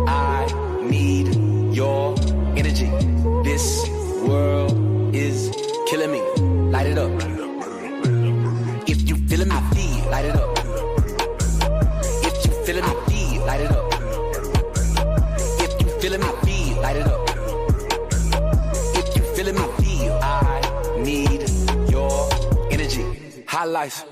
I need your energy. This world is killing me. Light it up. If you feeling my feet, light it up. If you feeling my feet, light it up. If you feeling my feet, light it up. If you feeling my feet, I need your energy. High life,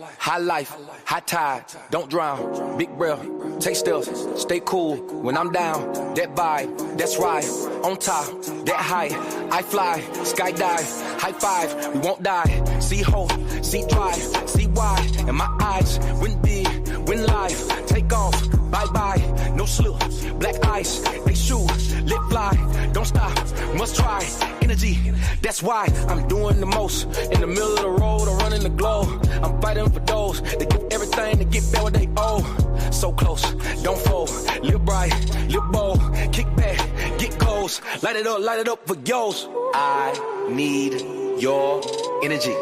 high tide, don't drown. Big breath, take steps, stay cool when I'm down. That vibe, that's right, on top, that high. I fly, skydive, high five, we won't die. See hope, see drive, see why. And my eyes, win big, win life. Take off, bye-bye, no slip. Black ice, they shoot, lit fly. Don't stop, must try. Energy, that's why I'm doing the most. In the middle of the road, I'm running the globe. I'm fighting for those that give everything to get back what they owe. So close, don't fold. Live bright, live bold. Kick back, get goals. Light it up for yours. I need your energy.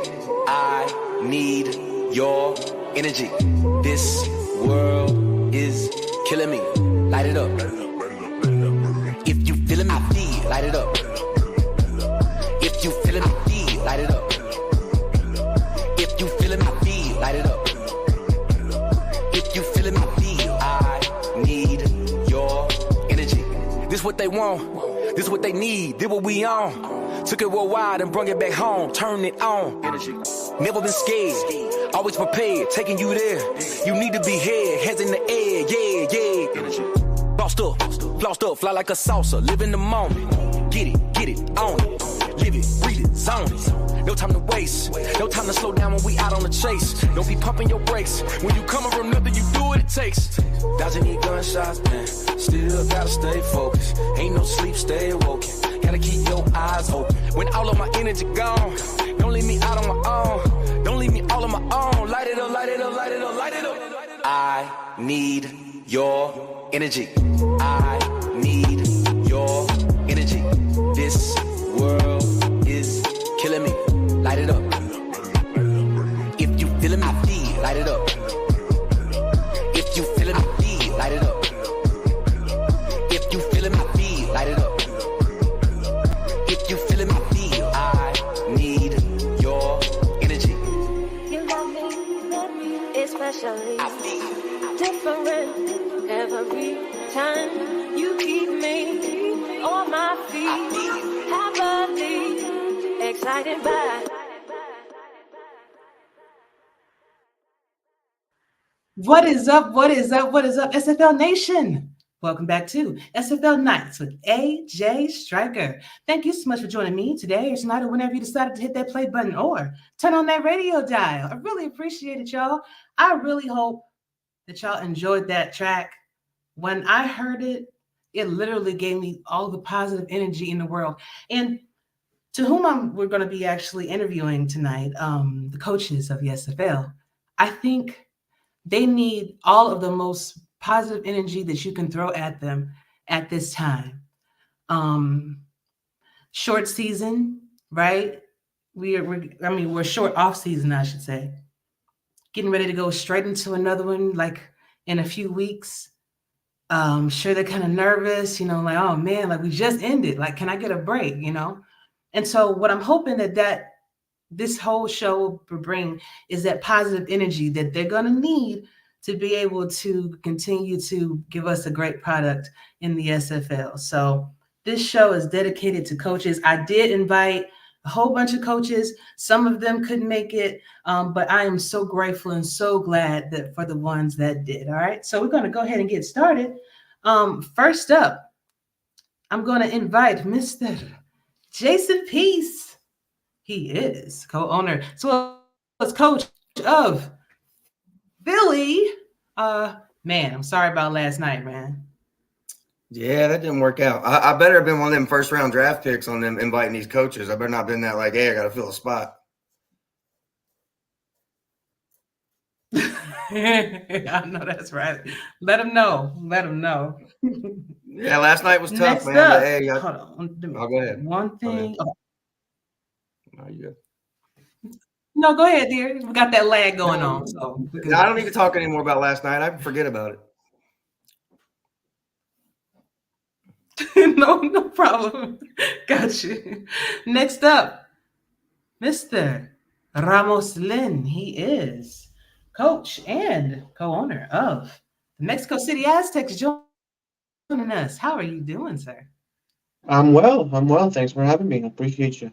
I need your energy. This world is killing me. Light it up. If you feeling my feet, light it up. If you feeling my feet, light it up. If you feeling my feet, light it up. If you feeling my feet, I need your energy. This what they want, this what they need, this what we on. Took it worldwide and brought it back home, turn it on. Energy. Never been scared, always prepared, taking you there. You need to be here, hands in the air, yeah. Energy. Flossed up, fly like a salsa, live in the moment. Get it, own it. Live it, breathe it, zone it. No time to waste, no time to slow down when we out on the chase. Don't be pumping your brakes, when you coming from nothing, you do what it takes. Dodging these gunshots, man, still gotta stay focused. Ain't no sleep, stay awoken, gotta keep your eyes open. When all of my energy gone, don't leave me out on my own. Don't leave me all on my own. Light it up, light it up, light it up, light it up. I need your energy. I need your energy. This world is killing me. Light it up. If you feeling my feet, light it up. If you feeling my feet, light it up. If you feeling my feet, light it up. If you feeling my feet, I need your energy. You love me, especially different every time. You keep me on my feet, happily excited by. What is up, SFL Nation? Welcome back to SFL Nights with AJ Striker. Thank you so much for joining me today or tonight or whenever you decided to hit that play button or turn on that radio dial. I really appreciate it, y'all. I really hope that y'all enjoyed that track. When I heard it, it literally gave me all the positive energy in the world. And to whom we're going to be actually interviewing tonight, the coaches of the SFL, I think they need all of the most positive energy that you can throw at them at this time. Short season, right? We're short off season, I should say. Getting ready to go straight into another one, like in a few weeks. Sure, they're kind of nervous, like, oh man, like we just ended. Like, can I get a break, And so what I'm hoping that this whole show will bring is that positive energy that they're going to need to be able to continue to give us a great product in the SFL. So this show is dedicated to coaches. I did invite a whole bunch of coaches. Some of them couldn't make it, but I am so grateful and so glad that for the ones that did. All right, so we're going to go ahead and get started. First up, I'm going to invite Mr. Jason Peace. He is co-owner, as well as coach of Philly. Man, I'm sorry about last night, man. Yeah, that didn't work out. I better have been one of them first round draft picks on them inviting these coaches. I better not have been that like, hey, I got to fill a spot. I know that's right. Let them know. Yeah, last night was tough, Next man. Up, hey, hold on. go ahead. One thing. No, you good. No, go ahead, dear. We got that lag going on. So I don't need to talk anymore about last night. I can forget about it. No problem. Got you. Next up, Mr. Ramos Lynn. He is coach and co-owner of the Mexico City Aztecs joining us. How are you doing, sir? I'm well. I'm well. Thanks for having me. I appreciate you.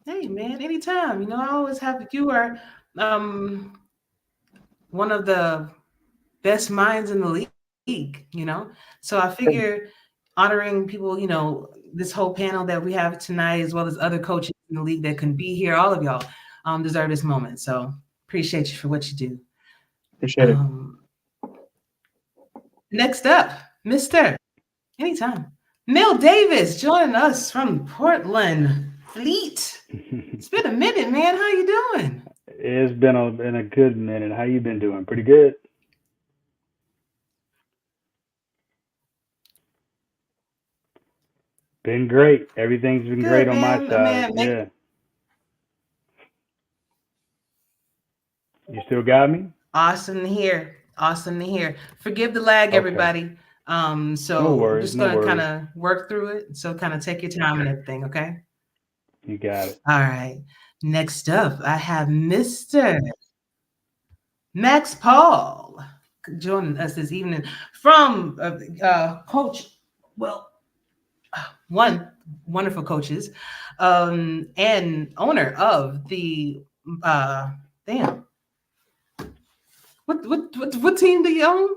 Hey man, anytime. I always have you are um one of the best minds in the league. So I figure honoring people, this whole panel that we have tonight, as well as other coaches in the league that can be here, all of y'all deserve this moment. So appreciate you for what you do. Appreciate it. Next up, Mr. Anytime. Mel Davis joining us from Portland. Fleet. It's been a minute, man. How you doing? It's been a good minute. How you been doing? Pretty good. Been great. Everything's been Good, great on my man. side. Man, Yeah. You still got me? awesome to hear. Awesome to hear. Forgive the lag, Okay. everybody. No So we're worries. just No gonna kind worries. of work through it. So kind of take your time and everything, okay? You got it. All right. Next up, I have Mr. Max Paul joining us this evening from Coach. Well, one wonderful coaches, and owner of the damn. What team do you own?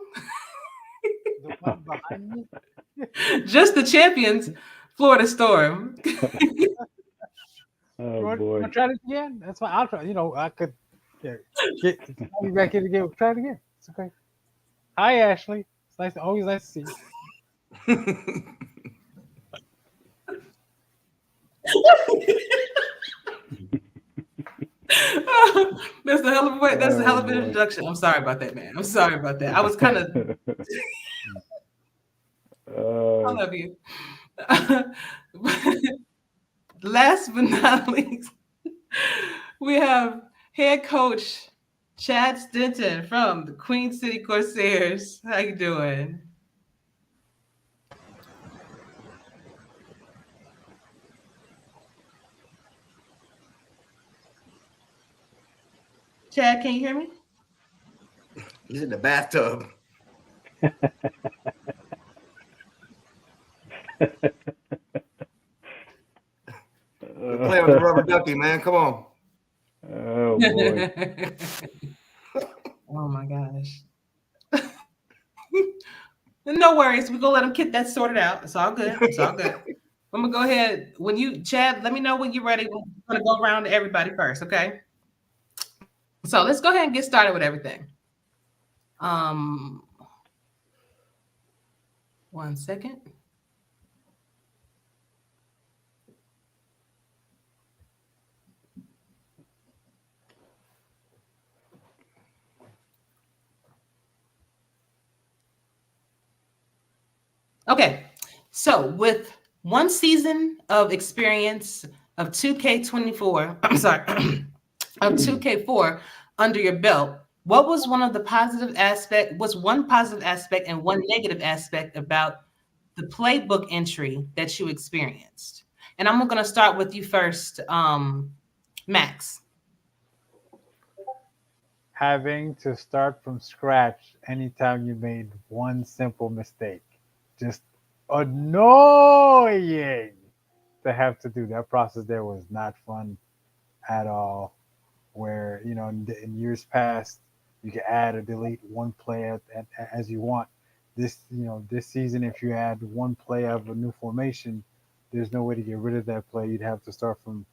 The one behind me. Just the champions, Florida Storm. Oh Want boy. to try it again? That's fine. I'll try. I could get me back in again. Try it again. It's okay. Hi, Ashley. It's nice. Always nice to see you. That's a hell of a way. That's a hell of an boy. introduction. I'm sorry about that, man. I'm sorry about that. I was kind of. I love you. Last but not least, we have head coach Chad Stinton from the Queen City Corsairs. How you doing? Chad, can you hear me? He's in the bathtub. We're playing with the rubber ducky, man. Come on. Oh boy. Oh my gosh. No worries. We're gonna let him get that sorted out. It's all good. It's all good. I'm gonna go ahead. When you, Chad, let me know when you're ready. We're gonna go around to everybody first, okay? So let's go ahead and get started with everything. Um, 1 second. Okay, so with one season of experience of 2K24, I'm sorry, of 2K4 under your belt, what was one positive aspect and one negative aspect about the playbook entry that you experienced? And I'm going to start with you first, Max. Having to start from scratch anytime you made one simple mistake. Just annoying to have to do. That process there was not fun at all. Where, in years past, you could add or delete one play as you want. This season, if you add one play of a new formation, there's no way to get rid of that play. You'd have to start from,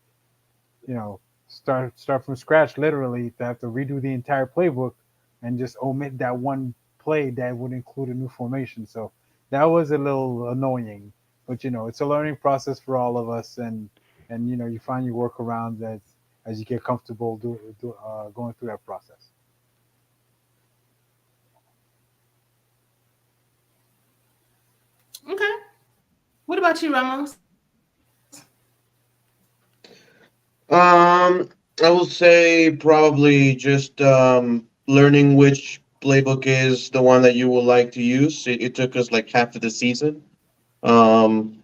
start from scratch, literally, to have to redo the entire playbook and just omit that one play that would include a new formation. So that was a little annoying, but it's a learning process for all of us, and you find your workarounds as you get comfortable going through that process. Okay. What about you, Ramos? I will say probably just learning which playbook is the one that you would like to use. It took us like half of the season. I mean,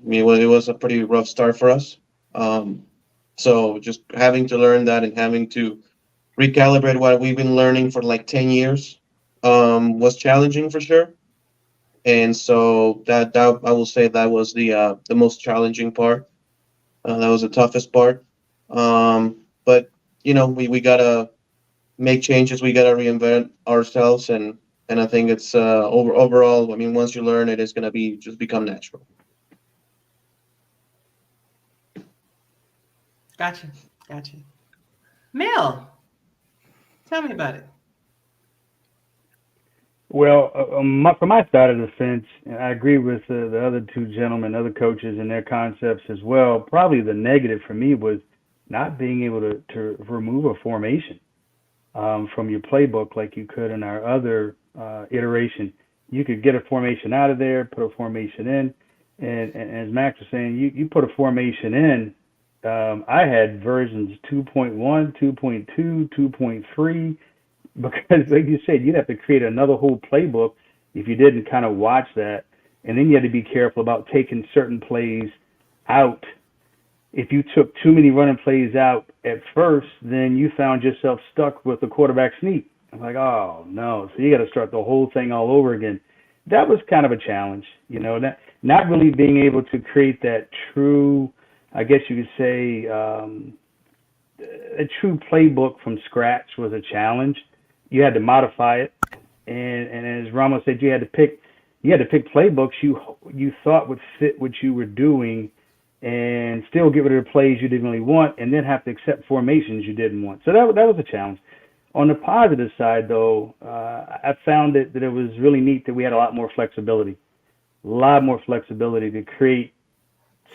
it was a pretty rough start for us. So just having to learn that and having to recalibrate what we've been learning for like 10 years was challenging for sure. And so that I will say that was the most challenging part. That was the toughest part. But we gotta make changes. We gotta reinvent ourselves, and I think it's overall. I mean, once you learn it, it's gonna be just become natural. Gotcha. Mel, tell me about it. Well, from my side of the fence, I agree with the other two gentlemen, other coaches, and their concepts as well. Probably the negative for me was not being able to remove a formation from your playbook like you could in our other iteration. You could get a formation out of there, put a formation in, and as Max was saying, you put a formation in. I had versions 2.1, 2.2, 2.3. Because, like you said, you'd have to create another whole playbook if you didn't kind of watch that. And then you had to be careful about taking certain plays out. If you took too many running plays out at first, then you found yourself stuck with the quarterback sneak. I'm like, oh, no. So you got to start the whole thing all over again. That was kind of a challenge, not really being able to create that true, I guess you could say, a true playbook from scratch was a challenge. You had to modify it, and as Ramos said, you had to pick playbooks you thought would fit what you were doing, and still get rid of the plays you didn't really want, and then have to accept formations you didn't want. So that was a challenge. On the positive side, though, I found that it was really neat that we had a lot more flexibility to create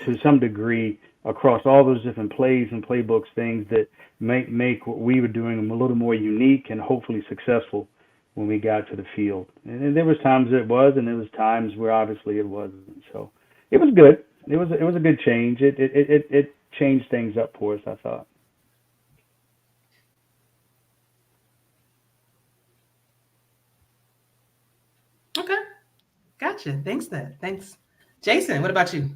to some degree across all those different plays and playbooks, things that make what we were doing a little more unique and hopefully successful when we got to the field. And there was times it was, and there was times where obviously it wasn't. So it was good. It was a good change. It changed things up for us, I thought. Okay. Gotcha. Thanks. Jason, what about you?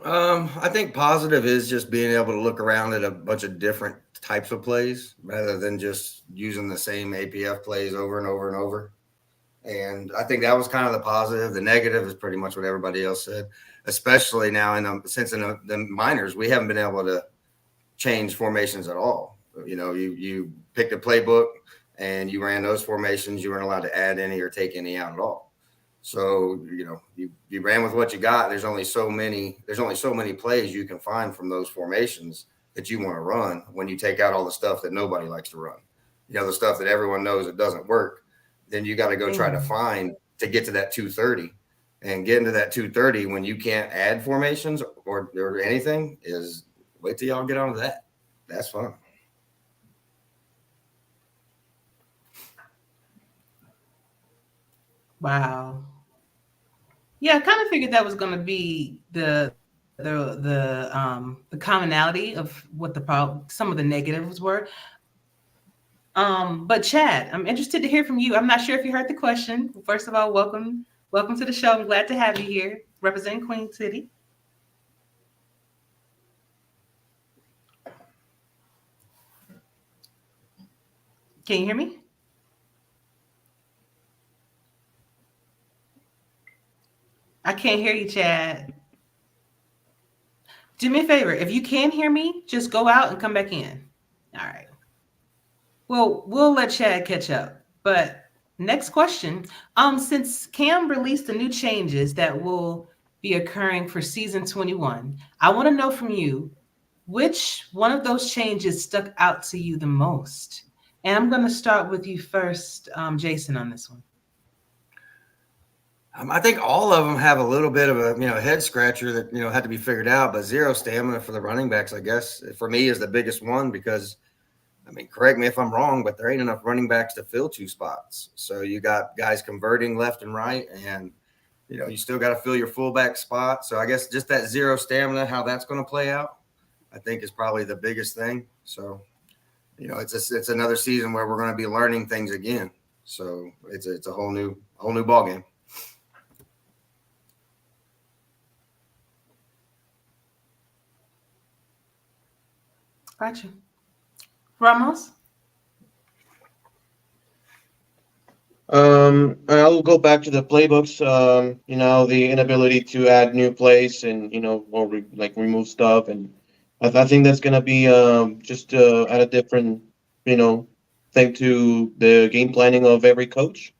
I think positive is just being able to look around at a bunch of different types of plays rather than just using the same APF plays over and over and over. And I think that was kind of the positive. The negative is pretty much what everybody else said, especially now since in the minors, we haven't been able to change formations at all. You picked a playbook and you ran those formations. You weren't allowed to add any or take any out at all. So, you ran with what you got. There's only so many plays you can find from those formations that you want to run when you take out all the stuff that nobody likes to run. The stuff that everyone knows it doesn't work. Then you got to go try to find to get to that 230, and get into that 230 when you can't add formations or anything is wait till y'all get onto that. That's fun. Wow. Yeah, I kind of figured that was going to be the commonality of what some of the negatives were. But Chad, I'm interested to hear from you. I'm not sure if you heard the question. First of all, welcome to the show. I'm glad to have you here, representing Queen City. Can you hear me? I can't hear you, Chad. Do me a favor. If you can hear me, just go out and come back in. All right. Well, we'll let Chad catch up. But next question. Since Cam released the new changes that will be occurring for season 21, I want to know from you, which one of those changes stuck out to you the most? And I'm going to start with you first, Jason, on this one. I think all of them have a little bit of a head scratcher that had to be figured out. But zero stamina for the running backs, I guess, for me is the biggest one because, correct me if I'm wrong, but there ain't enough running backs to fill two spots. So you got guys converting left and right, and you still got to fill your fullback spot. So I guess just that zero stamina, how that's going to play out, I think is probably the biggest thing. So it's another season where we're going to be learning things again. So it's a whole new ball game. Gotcha. Ramos? I'll go back to the playbooks. The inability to add new plays and or remove stuff, and I think that's gonna be just add a different thing to the game planning of every coach.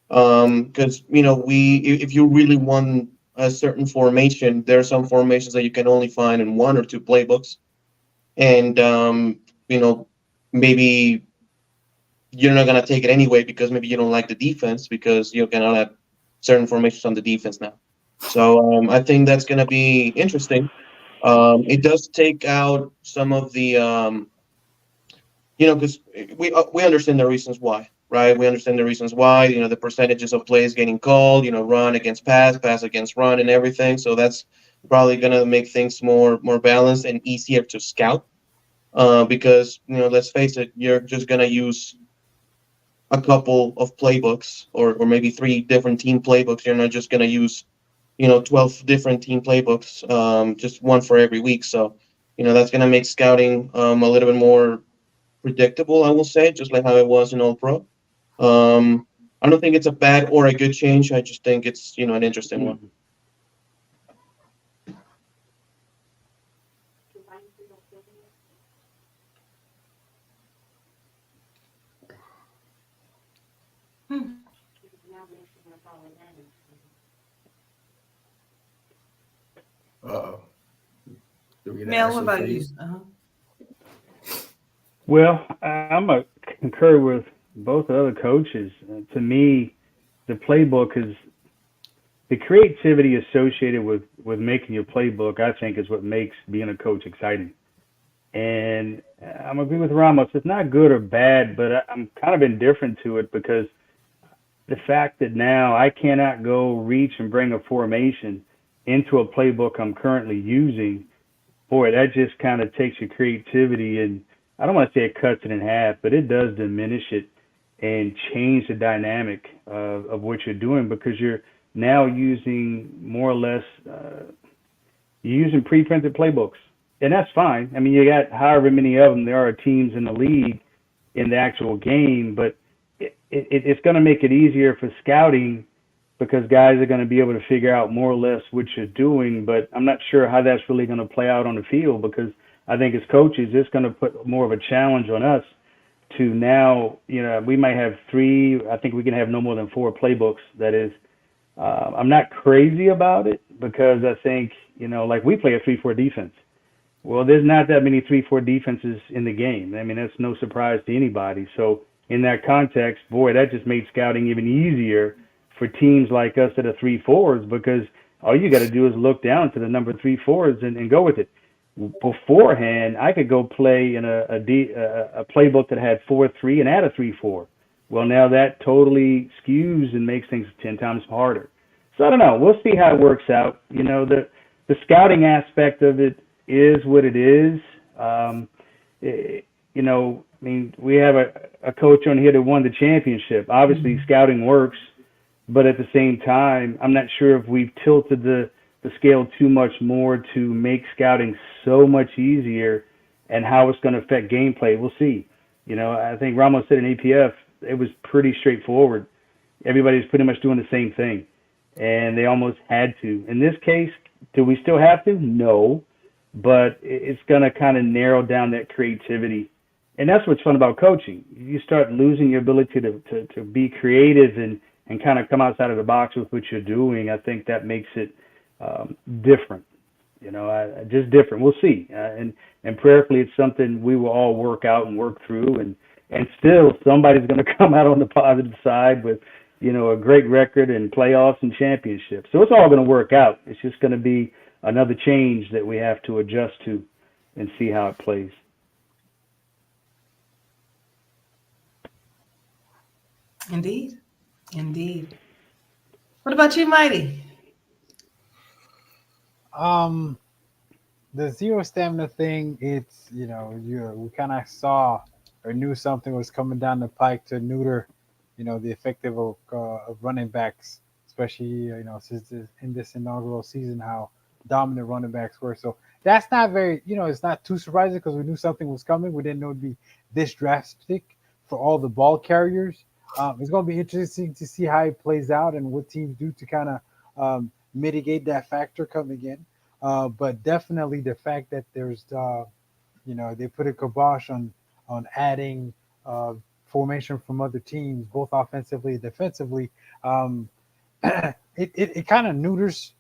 Because if you really want a certain formation, there are some formations that you can only find in one or two playbooks, and maybe you're not gonna take it anyway because maybe you don't like the defense because you cannot have certain formations on the defense now. So I think that's gonna be interesting. It does take out some of the because we understand the reasons why, right? We understand the reasons why. The percentages of plays getting called. Run against pass, pass against run, and everything. So that's probably gonna make things more balanced and easier to scout. Because let's face it, you're just gonna use a couple of playbooks or maybe 3 different team playbooks. You're not just going to use 12 different team playbooks, just one for every week. So that's going to make scouting a little bit more predictable, I will say, just like how it was in All Pro. I don't think it's a bad or a good change. I just think it's an interesting one. Uh-oh. Mel, what about you? Well, I'm a concur with both the other coaches. To me, the playbook is the creativity associated with making your playbook. I think is what makes being a coach exciting. And I'm agree with Ramos. It's not good or bad, but I'm kind of indifferent to it because the fact that now I cannot go reach and bring a formation into a playbook I'm currently using, boy, that just kind of takes your creativity, and I don't want to say it cuts it in half, but it does diminish it and change the dynamic of what you're doing because you're now using more or less, you're using pre-printed playbooks. And that's fine. I mean, you got however many of them there are teams in the league in the actual game, but it's going to make it easier for scouting because guys are going to be able to figure out more or less what you're doing. But I'm not sure how that's really going to play out on the field because I think as coaches, it's going to put more of a challenge on us to now, we might have 3, I think we can have no more than 4 playbooks. That is, I'm not crazy about it because I think, like we play a 3-4 defense. Well, there's not that many 3-4 defenses in the game. I mean, that's no surprise to anybody. So in that context, boy, that just made scouting even easier for teams like us that are 3-4s because all you got to do is look down to the number 3-4s and go with it. Beforehand, I could go play in a playbook that had 4-3 and add a 3-4. Well, now that totally skews and makes things 10 times harder. So I don't know. We'll see how it works out. The scouting aspect of it is what it is. I mean, we have a coach on here that won the championship. Obviously, scouting works, but at the same time, I'm not sure if we've tilted the scale too much more to make scouting so much easier and how it's going to affect gameplay. We'll see. I think Ramos said in APF, it was pretty straightforward. Everybody's pretty much doing the same thing, and they almost had to. In this case, do we still have to? No, but it's going to kind of narrow down that creativity. And that's what's fun about coaching. You start losing your ability to be creative and kind of come outside of the box with what you're doing. I think that makes it different, just different. We'll see. And prayerfully, it's something we will all work out and work through. And still, somebody's going to come out on the positive side with, a great record and playoffs and championships. So it's all going to work out. It's just going to be another change that we have to adjust to and see how it plays. Indeed. What about you, Mighty? The zero stamina thing, it's we kind of saw or knew something was coming down the pike to neuter the effective of running backs, especially since in this inaugural season, how dominant running backs were. So that's not very, it's not too surprising because we knew something was coming. We didn't know it'd be this drastic for all the ball carriers. It's going to be interesting to see how it plays out and what teams do to kind of mitigate that factor coming in. But definitely the fact that there's, they put a kibosh on adding formation from other teams, both offensively and defensively. It kind of neuters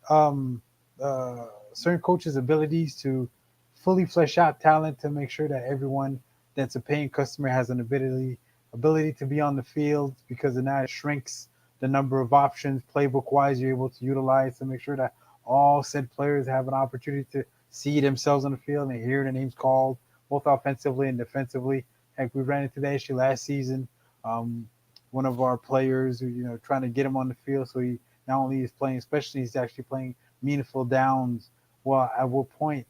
certain coaches' abilities to fully flesh out talent to make sure that everyone that's a paying customer has an ability to be on the field, because then that shrinks the number of options playbook wise you're able to utilize to make sure that all said players have an opportunity to see themselves on the field and hear their names called, both offensively and defensively. Heck, we ran into that issue last season. One of our players, trying to get him on the field so he not only is playing, especially he's actually playing meaningful downs. Well, at what point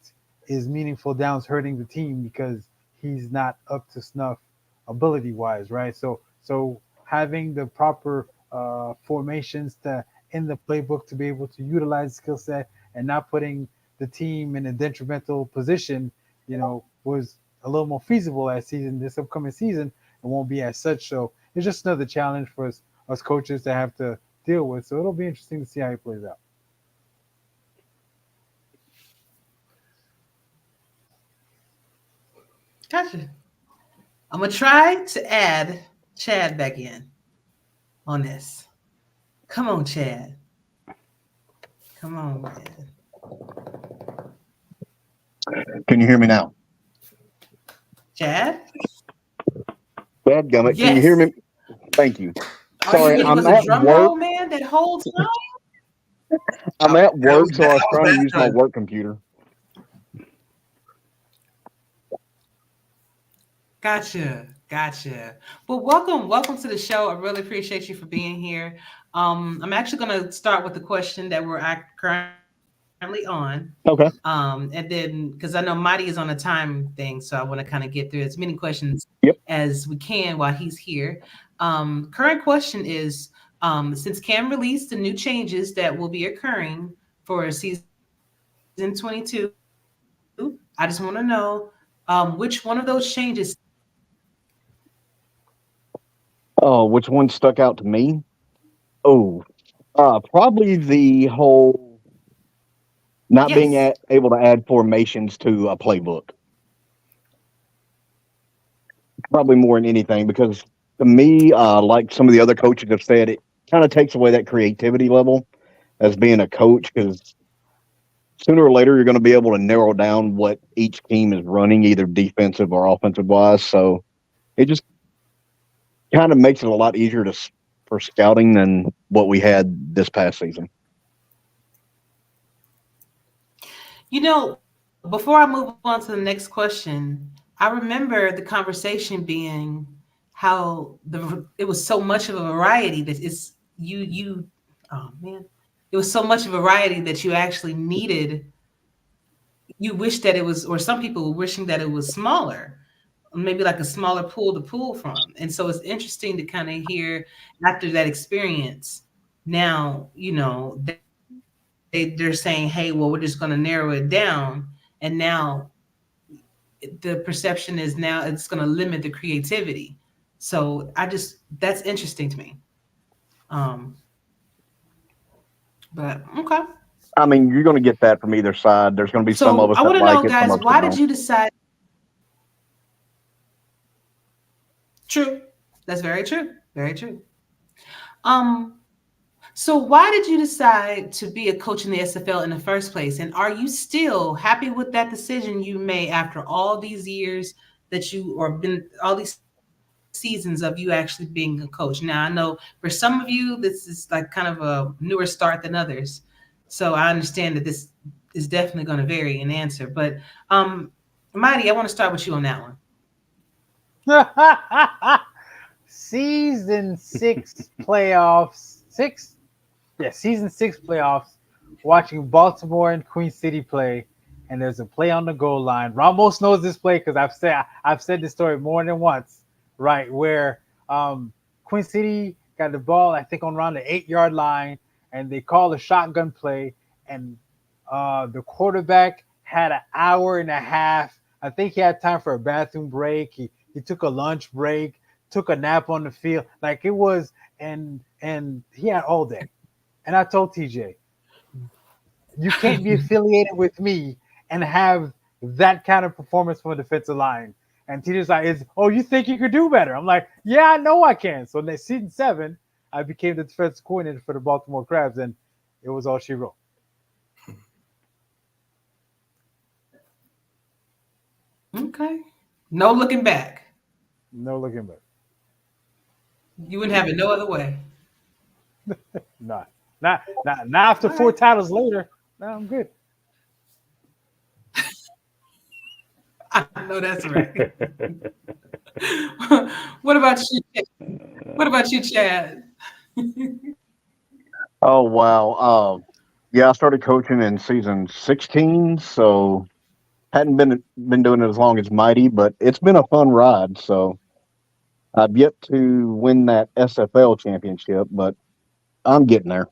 is meaningful downs hurting the team because he's not up to snuff ability wise, right? So having the proper formations in the playbook to be able to utilize skill set and not putting the team in a detrimental position, was a little more feasible last season. This upcoming season, it won't be as such. So it's just another challenge for us coaches to have to deal with. So it'll be interesting to see how it plays out. Gotcha. I'm gonna try to add Chad back in on this. Come on, Chad. Come on, man. Can you hear me now? Chad? Dadgummit, Yes. can you hear me? Thank you. Are Sorry, you I'm was a at drum work. roll, man, that whole time? I'm at That work, was so I was that trying to use my time. work computer. Gotcha. Well, welcome to the show. I really appreciate you for being here. I'm actually gonna start with the question that we're currently on. Okay. And then because I know Mighty is on a time thing, so I want to kind of get through as many questions Yep. as we can while he's here. Current question is, since Cam released the new changes that will be occurring for season 22, I just want to know which one of those changes. Oh, which one stuck out to me? Oh, probably the whole not being Yes. able to add formations to a playbook. Probably more than anything, because to me, like some of the other coaches have said, it kind of takes away that creativity level as being a coach, because sooner or later you're going to be able to narrow down what each team is running, either defensive or offensive wise. So it just kind of makes it a lot easier for scouting than what we had this past season. Before I move on to the next question, I remember the conversation being how it was so much of a variety that it's you oh man, it was so much of a variety that you actually needed. You wish that it was, or some people were wishing that it was smaller, maybe like a smaller pool to pull from. And so it's interesting to kind of hear after that experience. Now, they're saying, hey, well, we're just going to narrow it down. And now the perception is now it's going to limit the creativity. So that's interesting to me. But okay. I mean, you're going to get that from either side. There's going to be some of So us I that want to like know, it, some guys, of us why that did don't. you decide? True. That's very true. Very true. So why did you decide to be a coach in the SFL in the first place? And are you still happy with that decision you made after all these years that you, or been all these seasons of you actually being a coach? Now, I know for some of you, this is like kind of a newer start than others. So I understand that this is definitely going to vary in answer. But Mighty, I want to start with you on that one. Season 6 playoffs. Season 6 playoffs. Watching Baltimore and Queen City play, and there's a play on the goal line. Ramos knows this play because I've said this story more than once, right? Where Queen City got the ball, I think, on around the 8-yard line, and they called a shotgun play, and the quarterback had an hour and a half. I think he had time for a bathroom break. He took a lunch break, took a nap on the field. Like it was, and he had all day. And I told TJ, you can't be affiliated with me and have that kind of performance from a defensive line. And TJ's like, you think you could do better? I'm like, yeah, I know I can. So in season 7, I became the defensive coordinator for the Baltimore Crabs, and it was all she wrote. Okay. No looking back. No looking back. You wouldn't have it no other way. Not after 4 titles later. No, I'm good. I know that's right. What about you? What about you, Chad? Oh wow. Yeah, I started coaching in season 16, so hadn't been doing it as long as Mighty, but it's been a fun ride. So I've yet to win that SFL championship, but I'm getting there.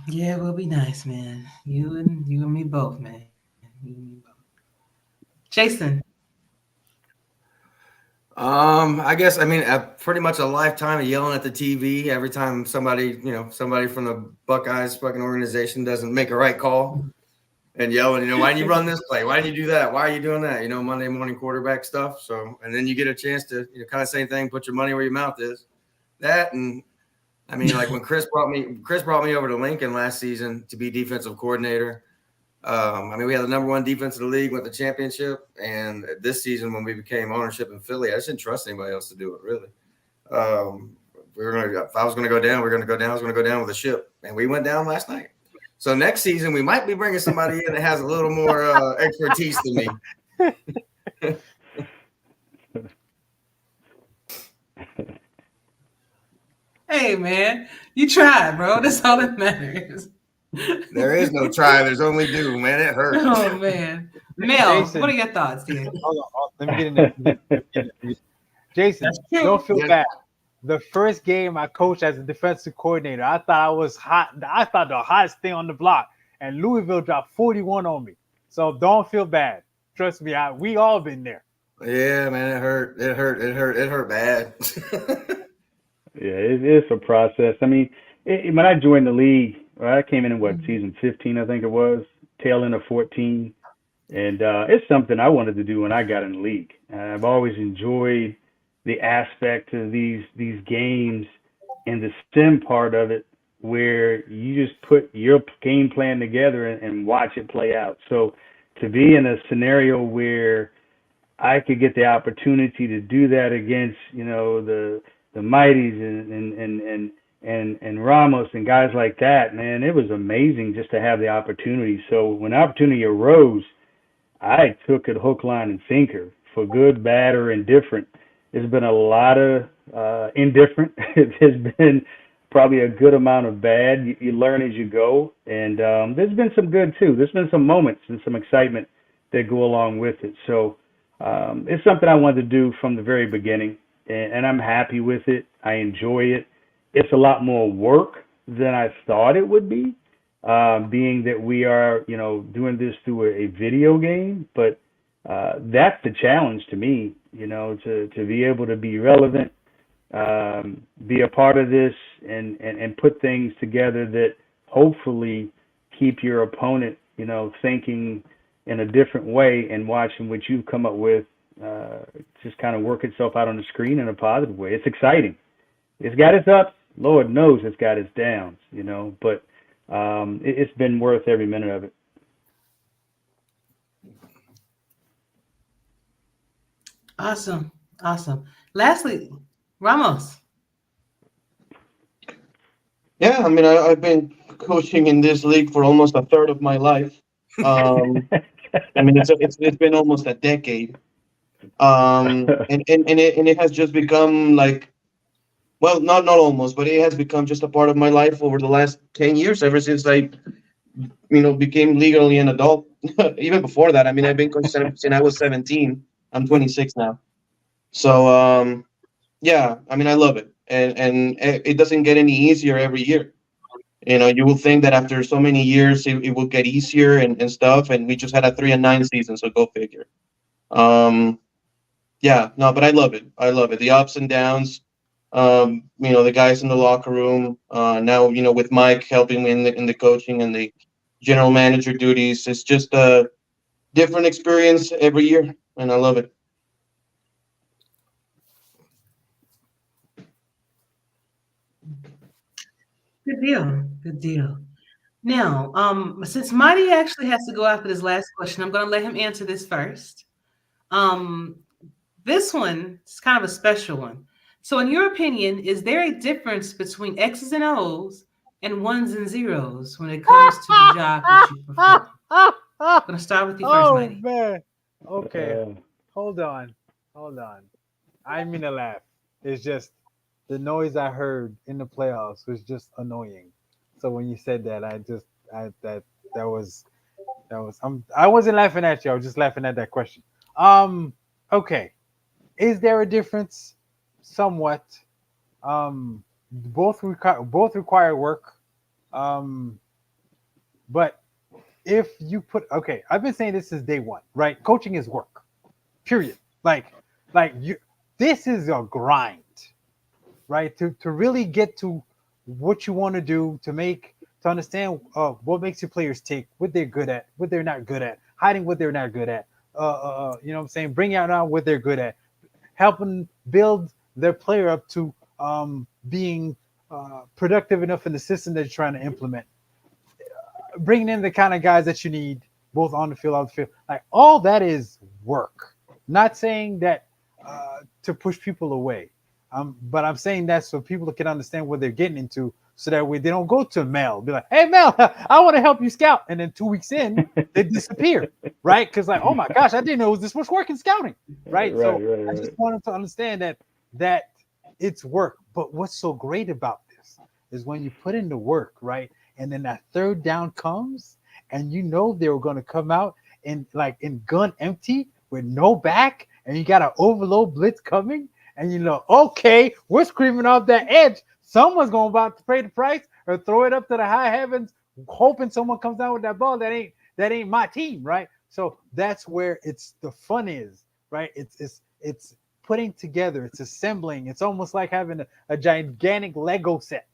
Yeah, it will be nice, man. You and me both, man. You and me both. Jason. I guess pretty much a lifetime of yelling at the TV every time somebody from the Buckeyes fucking organization doesn't make a right call, and yelling, why didn't you run this play? Why didn't you do that? Why are you doing that? Monday morning quarterback stuff. So, and then you get a chance to kind of same thing, put your money where your mouth is. That, and like when Chris brought me over to Lincoln last season to be defensive coordinator. We had the number 1 defense in the league, went the championship, and this season when we became ownership in Philly, I just didn't trust anybody else to do it, really. If I was going to go down, we were going to go down. I was going to go down with the ship, and we went down last night. So next season, we might be bringing somebody in that has a little more expertise than me. Hey, man, you tried, bro. That's all that matters. There is no try. There's only do, man. It hurts. Oh, man. Mel, Jason, what are your thoughts, dear? Hold on. Let me get in there. Jason, don't feel bad. The first game I coached as a defensive coordinator, I thought I was hot. I thought the hottest thing on the block, and Louisville dropped 41 on me. So don't feel bad. Trust me, we all been there. Yeah, man, it hurt. It hurt bad. Yeah, it's a process. When I joined the league, I came in season 15, I think it was, tail end of 14. And it's something I wanted to do when I got in the league. I've always enjoyed the aspect of these games and the sim part of it, where you just put your game plan together and watch it play out. So to be in a scenario where I could get the opportunity to do that against, the Mighties and Ramos and guys like that, man, it was amazing just to have the opportunity. So when the opportunity arose, I took it hook, line, and sinker, for good, bad, or indifferent. There's been a lot of indifferent. There's been probably a good amount of bad. You learn as you go, and there's been some good too. There's been some moments and some excitement that go along with it. So it's something I wanted to do from the very beginning, and I'm happy with it. I enjoy it. It's a lot more work than I thought it would be, being that we are, doing this through a video game. But that's the challenge to me, to be able to be relevant, be a part of this, and put things together that hopefully keep your opponent, thinking in a different way, and watching what you've come up with just kind of work itself out on the screen in a positive way. It's exciting. It's got its ups. Lord knows it's got its downs, but it's been worth every minute of it. Awesome. Lastly, Ramos. Yeah, I've been coaching in this league for almost a third of my life. It's been almost a decade. And it has just become like, well, not almost, but it has become just a part of my life over the last 10 years, ever since I, became legally an adult. Even before that, I've been coaching since I was 17. I'm 26 now. So yeah, I mean, I love it, and it doesn't get any easier every year. You know, you will think that after so many years it will get easier and stuff, and we just had a 3-9 season, so go figure. Um, yeah, no, but I love it. I love it. The ups and downs. You know, the guys in the locker room. Now, you know, with Mike helping me in the coaching and the general manager duties, it's just a different experience every year, and I love it. Good deal. Good deal. Now, since Mighty actually has to go after this last question, I'm going to let him answer this first. Um, this one is kind of a special one. So, in your opinion, is there a difference between X's and O's and ones and zeros when it comes to the job that you perform? I'm going to start with you first, Oh Mighty. man. Okay. Uh, Hold on. Hold on. I mean to laugh. It's just the noise I heard in the playoffs was just annoying. So when you said that, that was I wasn't laughing at you. I was just laughing at that question. Um. Okay. Is there a difference? Somewhat. Both require work. Um. But if you put okay, I've been saying this since day one, right? Coaching is work. Period. Like you, this is a grind, right? To really get to what you want to do, to understand what makes your players tick, what they're good at, what they're not good at, hiding what they're not good at. You know what I'm saying? Bringing out now what they're good at, helping build their player up to being productive enough in the system that you're trying to implement, bringing in the kind of guys that you need both on the field, off the field. Like all that is work. Not saying that to push people away, but I'm saying that so people can understand what they're getting into, so that way they don't go to Mel, be like, "Hey Mel, I want to help you scout," and then 2 weeks in they disappear, right? Because like, oh my gosh, I didn't know it was this much work in scouting, right? right, So right, I right. just wanted to understand that it's work. But what's so great about this is when you put in the work, right? And then that third down comes, and you know they were going to come out in gun empty with no back, and you got an overload blitz coming, and you know, okay, we're screaming off that edge. Someone's going about to pay the price or throw it up to the high heavens, hoping someone comes down with that ball. That ain't my team, right? So that's where it's the fun is, right? It's putting together, it's assembling. It's almost like having a gigantic Lego set,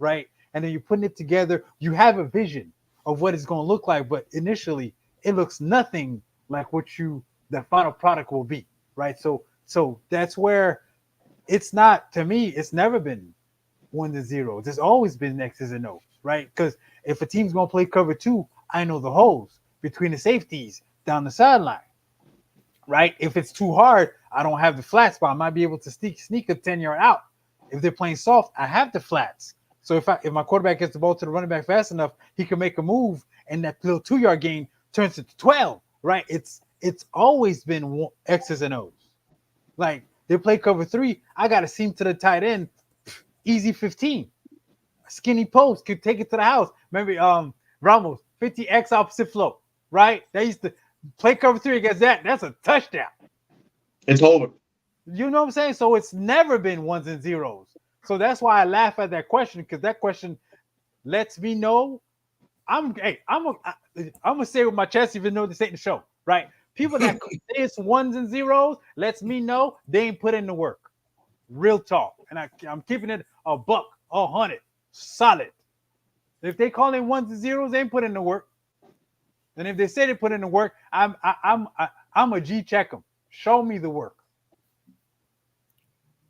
right? And then you're putting it together. You have a vision of what it's going to look like, but initially it looks nothing like what the final product will be, right? So that's where it's not, to me, it's never been 1 to 0. There's always been X's and O's, right? Because if a team's going to play cover two, I know the holes between the safeties down the sideline, right? If it's too hard, I don't have the flats, but I might be able to sneak a 10-yard out. If they're playing soft, I have the flats. So if my quarterback gets the ball to the running back fast enough, he can make a move, and that little 2-yard gain turns into 12, right? It's always been X's and O's. Like they play cover three, I got to seam to the tight end, easy 15. Skinny post could take it to the house. Remember, Ramos 50x opposite flow, right? They used to play cover three against that. That's a touchdown. It's over. You know what I'm saying? So it's never been ones and zeros. So that's why I laugh at that question, because that question lets me know I'm gonna say it with my chest, even though this ain't the show, right? People that say it's ones and zeros lets me know they ain't put in the work. Real talk, and I'm keeping it a buck, 100, solid. If they call in ones and zeros, they ain't put in the work. And if they say they put in the work, I'm a G check them. Show me the work.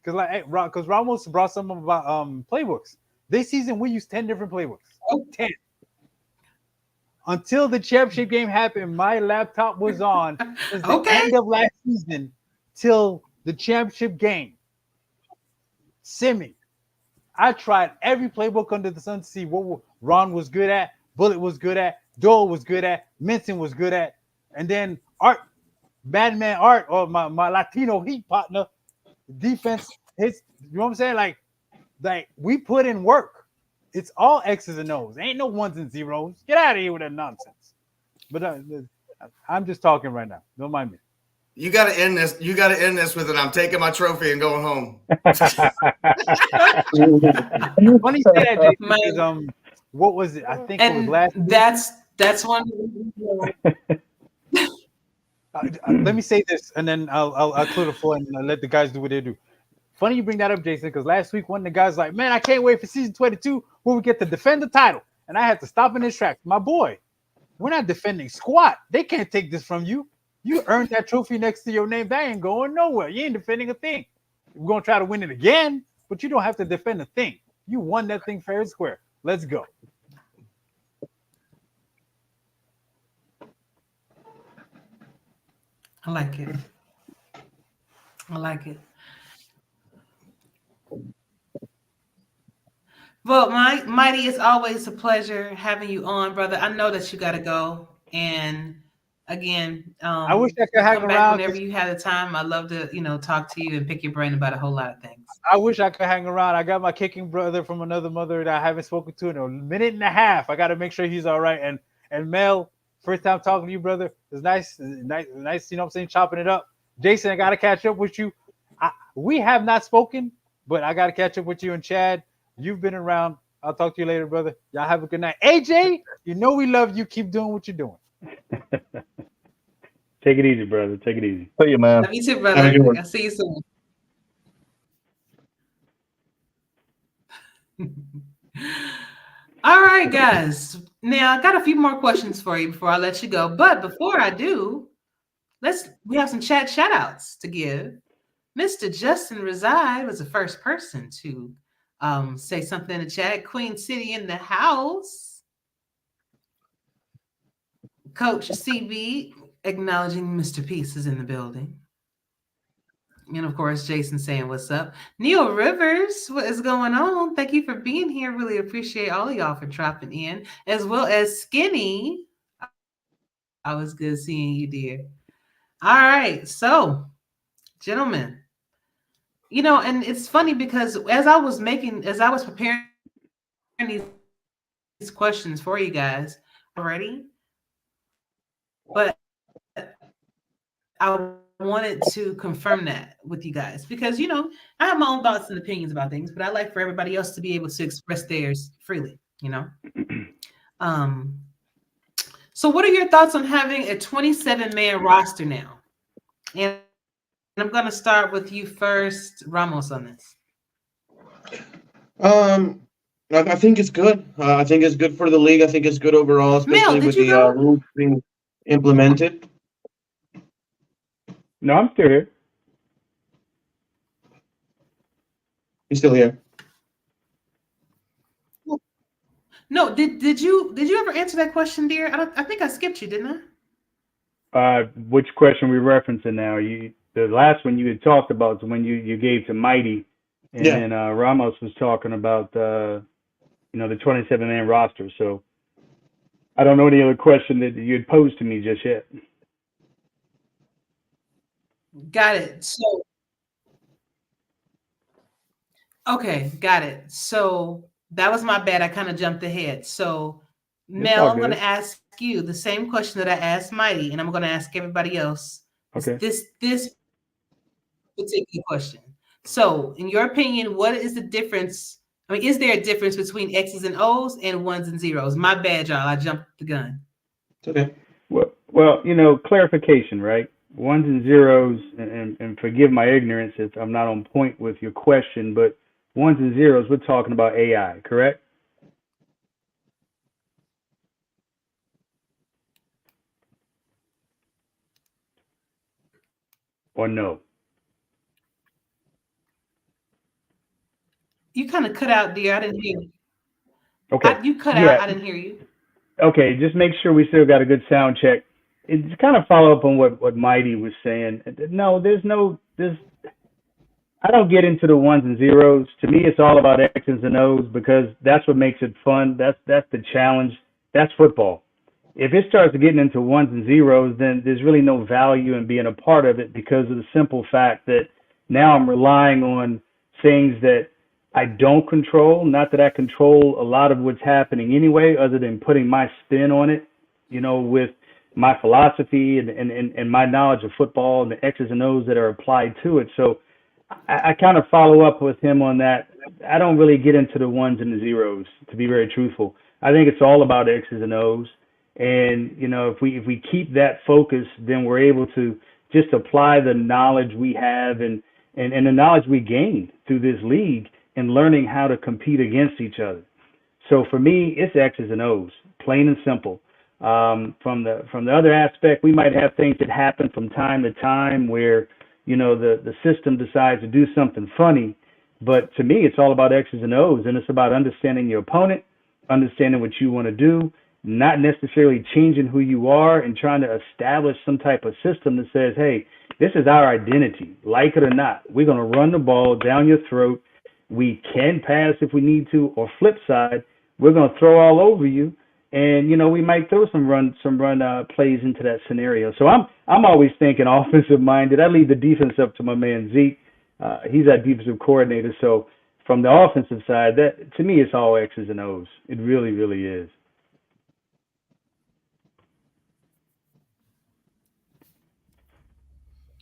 Because Ramos brought some of our playbooks. This season we used 10 different playbooks. 10. Until the championship game happened, my laptop was on since the end of last season till the championship game. Simi. I tried every playbook under the sun to see what Ron was good at, Bullet was good at, Dole was good at, Minson was good at, and then Madman Art, or my Latino Heat partner, defense hits. You know what I'm saying? Like we put in work. It's all X's and O's. Ain't no ones and zeros. Get out of here with that nonsense. But I'm just talking right now. Don't mind me. You got to end this. You got to end this with it. I'm taking my trophy and going home. Funny you say that, Jason, My- because, what was it? I think it was And last week. that's one. Let me say this, and then I'll clear the floor and let the guys do what they do. Funny you bring that up, Jason, because last week one of the guys was like, man, I can't wait for season 22 where we get to defend the title, and I had to stop in his tracks. My boy, we're not defending squat. They can't take this from you. You earned that trophy next to your name. That ain't going nowhere. You ain't defending a thing. We're gonna try to win it again, but you don't have to defend a thing. You won that thing fair and square. Let's go. I like it. I like it. Well, Mighty, it's always a pleasure having you on, brother. I know that you got to go, and again, I wish I could hang come back around. whenever you have the time. I'd love to, talk to you and pick your brain about a whole lot of things. I wish I could hang around. I got my kicking brother from another mother that I haven't spoken to in a minute and a half. I got to make sure he's all right. And Mel, first time talking to you, brother. It's nice. You know what I'm saying, chopping it up. Jason, I got to catch up with you. We have not spoken, but I got to catch up with you and Chad. You've been around. I'll talk to you later, brother. Y'all have a good night. AJ, you know we love you. Keep doing what you're doing. Take it easy, brother. Take it easy. See you, man. Love you too, Have a brother. good one. I'll see you soon. All right, guys. Now I got a few more questions for you before I let you go. But before I do, we have some chat shout outs to give. Mr. Justin Reside was the first person to say something in the chat. Queen City in the house. Coach CB acknowledging Mr. Peace is in the building. And of course, Jason saying what's up. Neil Rivers, what is going on? Thank you for being here. Really appreciate all of y'all for dropping in, as well as Skinny. I was good seeing you, dear. All right, so gentlemen, and it's funny because as I was preparing these questions for you guys already, but I wanted to confirm that with you guys because I have my own thoughts and opinions about things, but I like for everybody else to be able to express theirs freely. So what are your thoughts on having a 27-man roster now? And I'm going to start with you first, Ramos, on this. I think it's good. I think it's good for the league. I think it's good overall, especially Mel, with the rules being implemented. No, I'm still here. He's still here. No, did you ever answer that question, dear? I think I skipped you, didn't I? Which question we referencing now? The last one you had talked about is when you gave to Mighty, and then Ramos was talking about the 27-man roster. So I don't know any other question that you had posed to me just yet. Got it. So okay, got it. So that was my bad. I kind of jumped ahead. So Mel, I'm going to ask you the same question that I asked Mighty, and I'm going to ask everybody else. Okay. This particular question. So, in your opinion, what is the difference? I mean, is there a difference between X's and O's and ones and zeros? My bad, y'all. I jumped the gun. It's okay. Well, clarification, right? Ones and zeros, and forgive my ignorance if I'm not on point with your question, but ones and zeros, we're talking about AI, correct? Or no? You kind of cut out, dear. I didn't hear you. Okay. You cut out. I didn't hear you. Okay, just make sure we still got a good sound check. It's kind of follow up on what Mighty was saying. No, I don't get into the ones and zeros. To me, it's all about X's and O's because that's what makes it fun. That's the challenge. That's football. If it starts getting into ones and zeros, then there's really no value in being a part of it because of the simple fact that now I'm relying on things that I don't control. Not that I control a lot of what's happening anyway, other than putting my spin on it, with my philosophy and my knowledge of football and the X's and O's that are applied to it. So I kind of follow up with him on that. I don't really get into the ones and the zeros, to be very truthful. I think it's all about X's and O's. And, you know, if we keep that focus, then we're able to just apply the knowledge we have and the knowledge we gained through this league and learning how to compete against each other. So for me, it's X's and O's, plain and simple. From the other aspect, we might have things that happen from time to time where, you know, the system decides to do something funny. But to me, it's all about X's and O's, and it's about understanding your opponent, understanding what you want to do, not necessarily changing who you are and trying to establish some type of system that says, hey, this is our identity, like it or not. We're going to run the ball down your throat. We can pass if we need to, or flip side, we're going to throw all over you. And, you know, we might throw some run plays into that scenario. So I'm always thinking offensive minded. I leave the defense up to my man Zeke. He's our defensive coordinator. So from the offensive side, that to me, it's all X's and O's. It really, really is.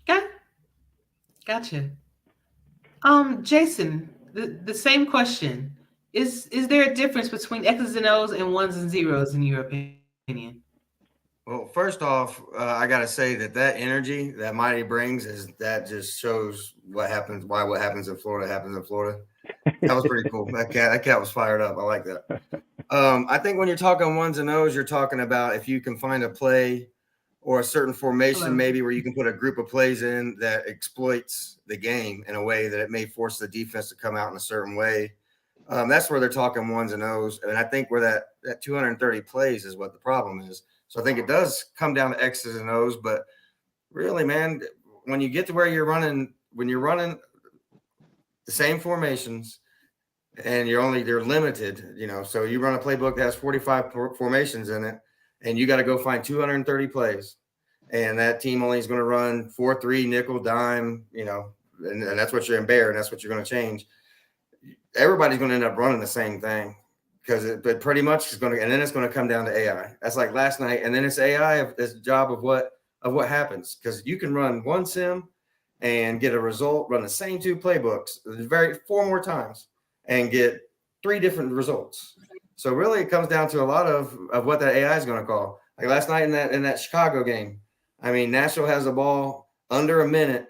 Okay. Gotcha. Jason, the same question. Is there a difference between X's and O's and ones and zeros in your opinion? Well, first off, I got to say that energy that Mighty brings that just shows why what happens in Florida happens in Florida. That was pretty cool. That cat was fired up. I like that. I think when you're talking ones and O's, you're talking about if you can find a play or a certain formation, maybe where you can put a group of plays in that exploits the game in a way that it may force the defense to come out in a certain way. That's where they're talking ones and O's. And I think where that 230 plays is what the problem is. So I think it does come down to X's and O's. But really, man, when you get to where you're running the same formations and they're limited, you know, so you run a playbook that has 45 formations in it and you got to go find 230 plays. And that team only is going to run 4-3, nickel, dime, you know, and that's what you're in bear and that's what you're going to change. Everybody's going to end up running the same thing but pretty much and then it's going to come down to AI. That's like last night. And then it's AI as the job of what happens. Because you can run one sim and get a result, run the same two playbooks 4 more times and get 3 different results. So really it comes down to a lot of what that AI is going to call. Like last night in that Chicago game, I mean, Nashville has the ball under a minute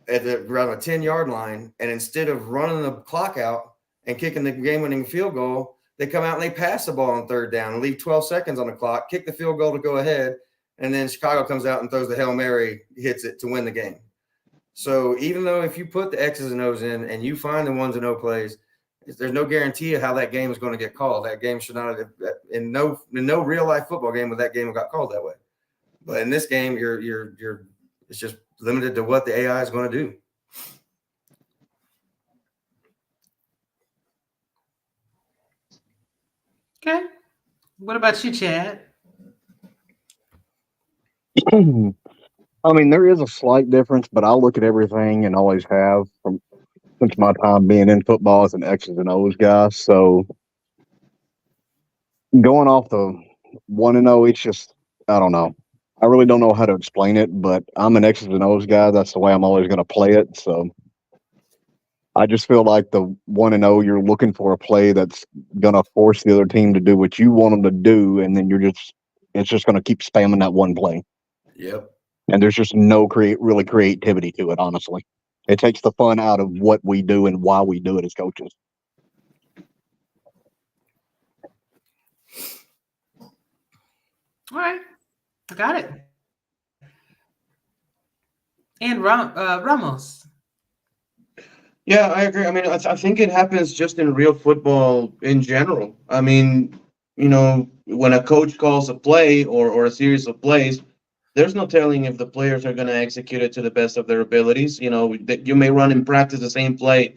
around a 10-yard line. And instead of running the clock out and kicking the game-winning field goal, they come out and they pass the ball on 3rd down and leave 12 seconds on the clock, kick the field goal to go ahead, and then Chicago comes out and throws the Hail Mary, hits it to win the game. So even though if you put the X's and O's in and you find the ones and O plays, there's no guarantee of how that game is going to get called. That game should not have in no real-life football game would that game have got called that way. But in this game, it's just limited to what the AI is going to do. Okay. What about you, Chad? I mean, there is a slight difference, but I look at everything and always have since my time being in football as an X's and O's guy. So going off the 1 and 0, it's just, I don't know. I really don't know how to explain it, but I'm an X's and O's guy. That's the way I'm always going to play it. So I just feel like the 1 and 0, you're looking for a play that's going to force the other team to do what you want them to do, and then it's just going to keep spamming that one play. Yep. And there's just no creativity to it, honestly. It takes the fun out of what we do and why we do it as coaches. All right. I got it. And Ramos. Yeah, I agree. I mean, I think it happens just in real football in general. I mean, you know, when a coach calls a play or a series of plays, there's no telling if the players are going to execute it to the best of their abilities. You know, you may run in practice the same play,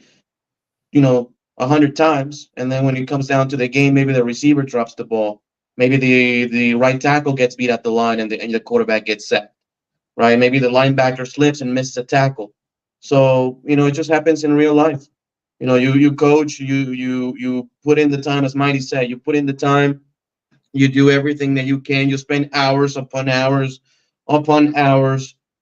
you know, 100 times, and then when it comes down to the game, maybe the receiver drops the ball. Maybe the right tackle gets beat at the line and the quarterback gets sacked, right? Maybe the linebacker slips and misses a tackle. So, you know, it just happens in real life. You know, you coach, you put in the time, as Mighty said, you put in the time, You do everything that you can. You spend hours upon hours,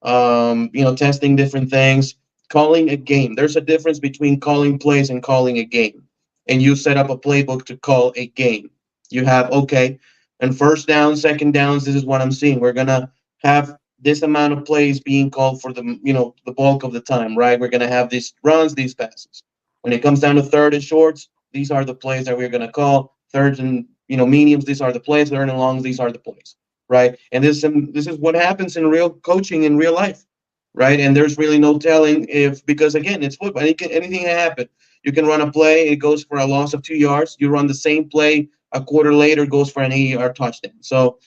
testing different things, calling a game. There's a difference between calling plays and calling a game. And you set up a playbook to call a game. You have, okay, and first down, second downs, this is what I'm seeing. We're going to have this amount of plays being called for the bulk of the time, right? We're going to have these runs, these passes. When it comes down to third and shorts, these are the plays that we're going to call. Thirds and mediums, these are the plays. Third and longs, these are the plays, right? And this is what happens in real coaching in real life, right? And there's really no telling because again, it's football. Anything can happen. You can run a play, it goes for a loss of 2 yards. You run the same play a quarter later, it goes for an 80-yard touchdown. So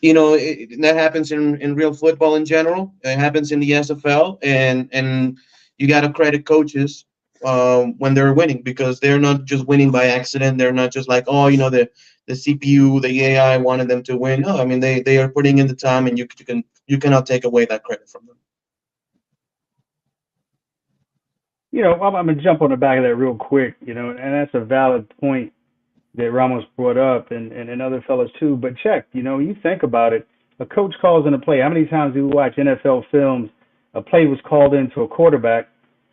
that happens in real football in general. It happens in the SFL, and you got to credit coaches when they're winning, because they're not just winning by accident. They're not just like, the CPU, the AI wanted them to win. No, I mean they are putting in the time, and you cannot take away that credit from them. I'm gonna jump on the back of that real quick, and that's a valid point that Ramos brought up, and other fellas too. But check, you think about it. A coach calls in a play. How many times do we watch NFL films? A play was called into a quarterback,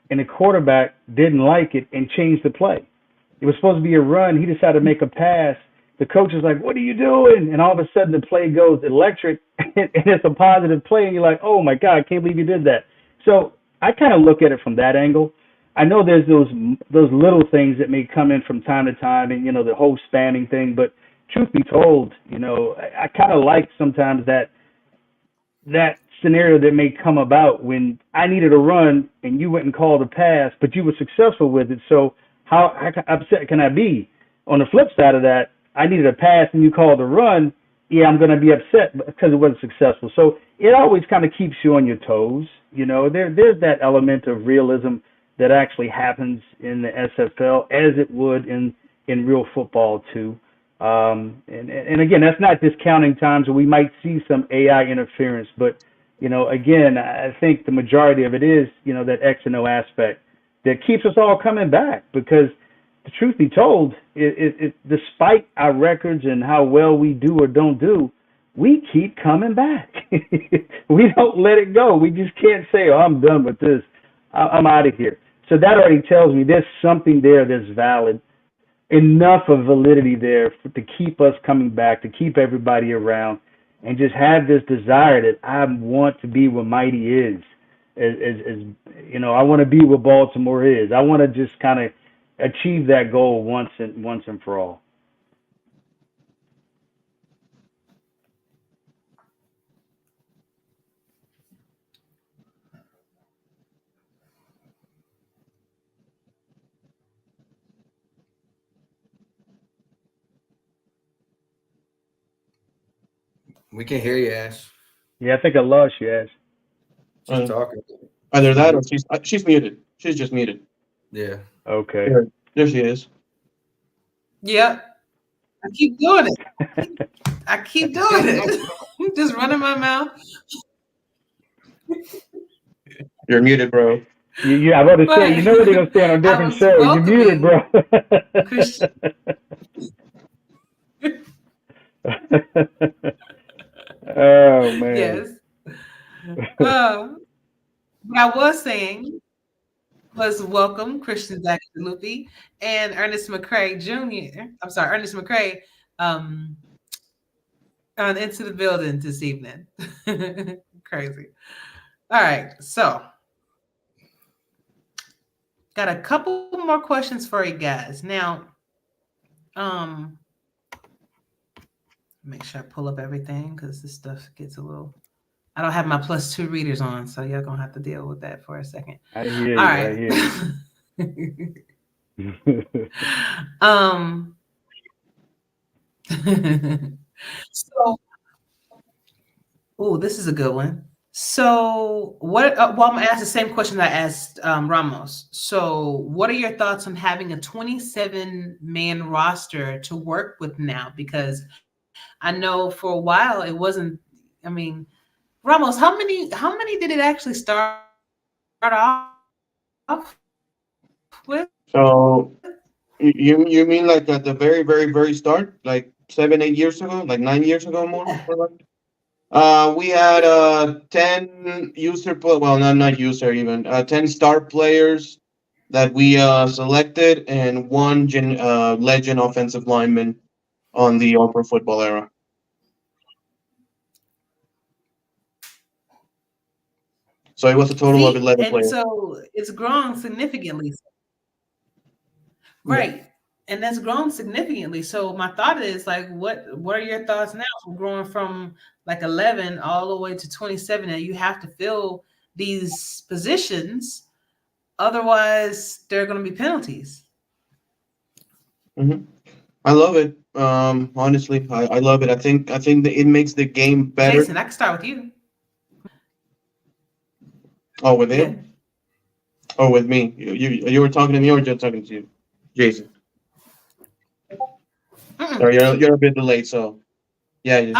and the quarterback didn't like it and changed the play. It was supposed to be a run. He decided to make a pass. The coach is like, "What are you doing?" And all of a sudden, the play goes electric, and it's a positive play, and you're like, "Oh my God, I can't believe you did that." So I kind of look at it from that angle. I know there's those little things that may come in from time to time, and the whole spamming thing. But truth be told, I kind of like sometimes that scenario that may come about when I needed a run and you went and called a pass, but you were successful with it. So how upset can I be? On the flip side of that, I needed a pass and you called a run. Yeah, I'm going to be upset because it wasn't successful. So it always kind of keeps you on your toes. There's that element of realism that actually happens in the SFL as it would in real football too. And again, that's not discounting times where we might see some AI interference, but again, I think the majority of it is, that X and O aspect that keeps us all coming back, because the truth be told, it despite our records and how well we do or don't do, we keep coming back. We don't let it go. We just can't say, "Oh, I'm done with this. I'm out of here." So that already tells me there's something there that's valid, enough of validity there to keep us coming back, to keep everybody around, and just have this desire that I want to be where Mighty is. I want to be where Baltimore is. I want to just kind of achieve that goal once and for all. We can hear you, Ash. Yeah, I think I lost you, Ash. She's talking. Either that or she's muted. She's just muted. Yeah. Okay. There she is. Yep. I keep doing it. I keep doing it. I'm just running my mouth. You're muted, bro. Yeah, I was about to say, they're going to stay on a different show. You're muted, bro. Oh, man. Yes. What I was saying was welcome Christian Zaxalupi and Ernest McCray Jr. Ernest McCray into the building this evening. Crazy. All right, so got a couple more questions for you guys. Now, make sure I pull up everything because this stuff gets a little. I don't have my +2 readers on, so y'all gonna have to deal with that for a second. I hear you. All right. I hear you. So, this is a good one. So, what? I'm gonna ask the same question I asked Ramos. So, what are your thoughts on having a 27-man roster to work with now? Because I know for a while it wasn't. I mean, Ramos, how many did it actually start off with? So You mean like at the very, very, very start, like 7, 8 years ago, like 9 years ago more? We had 10 well, not user even, 10 star players that we selected and one legend offensive lineman on the All Pro Football era. So it was a total of 11 and players. so it's grown significantly. Right. Yeah. And that's grown significantly. So my thought is like, what are your thoughts now from growing from like 11 all the way to 27? And you have to fill these positions. Otherwise, there are going to be penalties. Mm-hmm. I love it. Honestly, I love it. I think that it makes the game better. Jason, I can start with you. Oh, with him? Yeah. Oh, with me. You were talking to me or just talking to you, Jason? Sorry, you're a bit delayed, so yeah.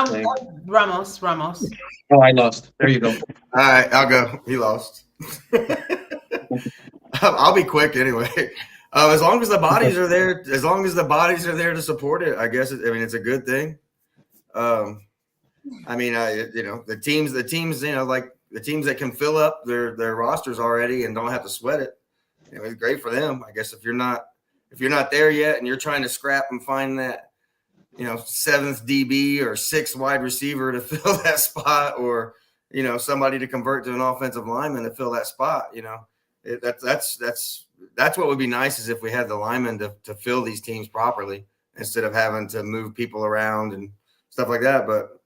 Ramos. Oh, I lost. There you go. All right, I'll go. He lost. I'll be quick anyway. As long as the bodies are there, to support it, I guess. It's a good thing. The teams, like the teams that can fill up their rosters already and don't have to sweat it. It's great for them. I guess if you're not there yet and you're trying to scrap and find that, 7th DB or 6th wide receiver to fill that spot, or somebody to convert to an offensive lineman to fill that spot, that's what would be nice, is if we had the linemen to fill these teams properly instead of having to move people around and stuff like that. But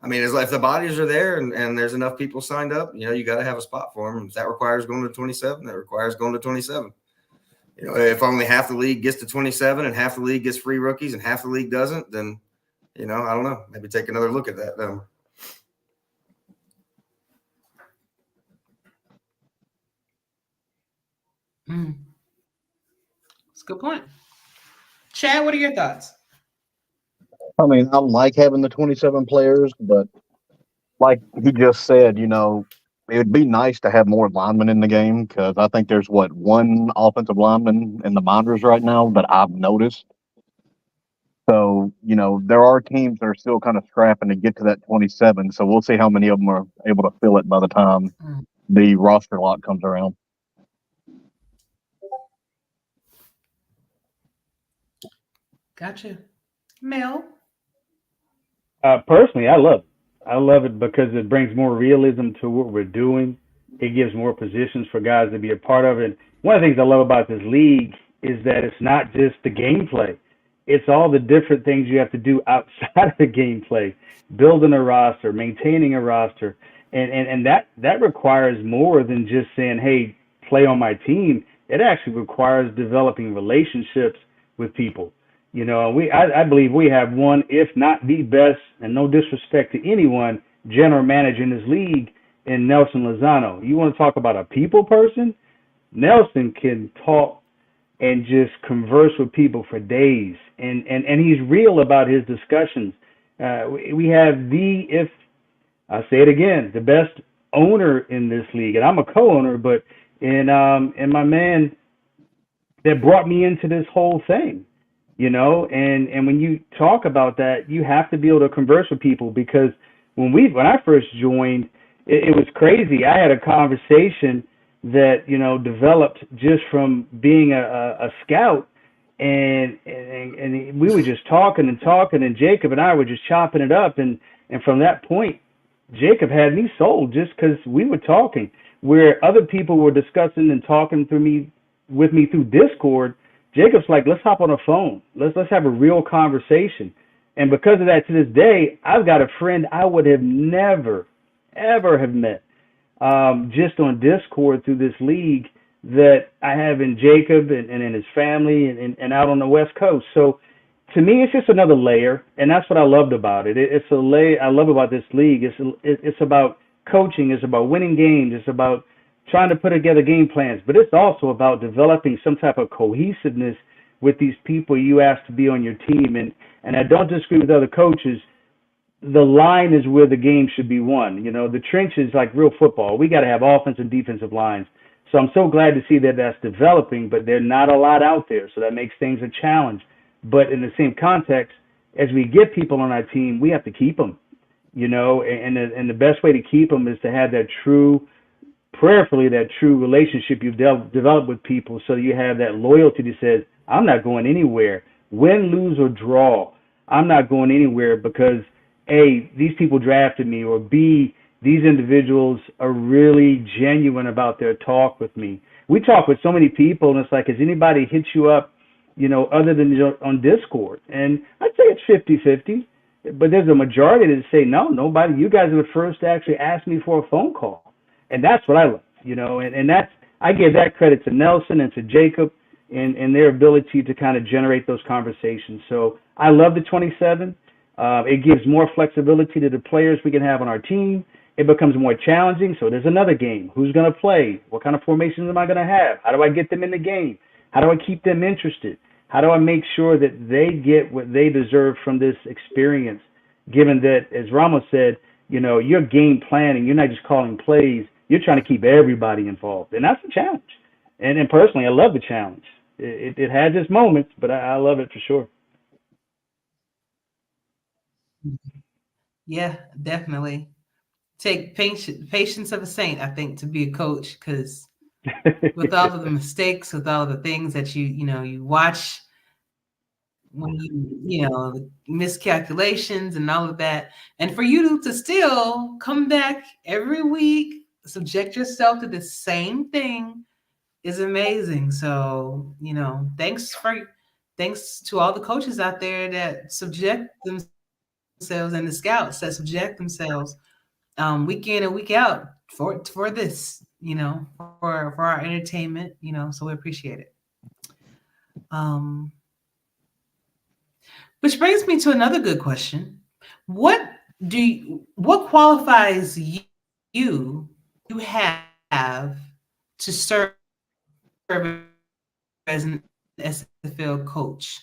if the bodies are there and there's enough people signed up, you got to have a spot for them. If that requires going to 27, that requires going to 27. If only half the league gets to 27 and half the league gets free rookies and half the league doesn't, then, I don't know. Maybe take another look at that number. That's a good point. Chad, what are your thoughts? I like having the 27 players, but like he just said, it would be nice to have more linemen in the game, because I think there's one offensive lineman in the minors right now that I've noticed. So, there are teams that are still kind of scrapping to get to that 27. So we'll see how many of them are able to fill it by the time the roster lock comes around. Gotcha. Mel? Personally, I love it. I love it because it brings more realism to what we're doing. It gives more positions for guys to be a part of it. One of the things I love about this league is that it's not just the gameplay. It's all the different things you have to do outside of the gameplay, building a roster, maintaining a roster. And that requires more than just saying, hey, play on my team. It actually requires developing relationships with people. I believe we have one, if not the best, and no disrespect to anyone, general manager in this league in Nelson Lozano. You want to talk about a people person? Nelson can talk and just converse with people for days, and he's real about his discussions. We have if I say it again, the best owner in this league, and I'm a co-owner, but and my man that brought me into this whole thing. And when you talk about that, you have to be able to converse with people, because when I first joined, it was crazy. I had a conversation that, developed just from being a scout, and we were just talking, and Jacob and I were just chopping it up. And from that point, Jacob had me sold just because we were talking, where other people were discussing and talking with me through Discord. Jacob's like, let's hop on a phone. Let's have a real conversation. And because of that, to this day, I've got a friend I would have never, ever have met just on Discord through this league that I have in Jacob and in his family and out on the West Coast. So to me, it's just another layer, and that's what I loved about it. It's a layer I love about this league. It's about coaching. It's about winning games. It's about trying to put together game plans, but it's also about developing some type of cohesiveness with these people you ask to be on your team. And I don't disagree with other coaches. The line is where the game should be won. The trenches, like real football, we got to have offensive and defensive lines. So I'm so glad to see that that's developing, but there's not a lot out there. So that makes things a challenge. But in the same context, as we get people on our team, we have to keep them, and the best way to keep them is to have that true, prayerfully, that true relationship you've developed with people, so you have that loyalty that says, I'm not going anywhere. Win, lose, or draw, I'm not going anywhere because A, these people drafted me, or B, these individuals are really genuine about their talk with me. We talk with so many people, and it's like, has anybody hit you up, other than on Discord? And I'd say it's 50-50, but there's a majority that say, no, nobody. You guys are the first to actually ask me for a phone call. And that's what I love, and that's, I give that credit to Nelson and to Jacob and their ability to kind of generate those conversations. So I love the 27. It gives more flexibility to the players we can have on our team. It becomes more challenging. So there's another game. Who's going to play? What kind of formations am I going to have? How do I get them in the game? How do I keep them interested? How do I make sure that they get what they deserve from this experience? Given that, as Ramos said, you're game planning. You're not just calling plays. You're trying to keep everybody involved. And that's a challenge. And personally, I love the challenge. It has its moments, but I love it for sure. Yeah, definitely. Take patience of a saint, I think, to be a coach, because with all of the mistakes, with all of the things that you watch when the miscalculations and all of that, and for you to still come back every week, subject yourself to the same thing is amazing. So, thanks to all the coaches out there that subject themselves, and the scouts that subject themselves week in and week out for this, for our entertainment, so we appreciate it. Which brings me to another good question. What qualifies you have to serve as an SFL coach?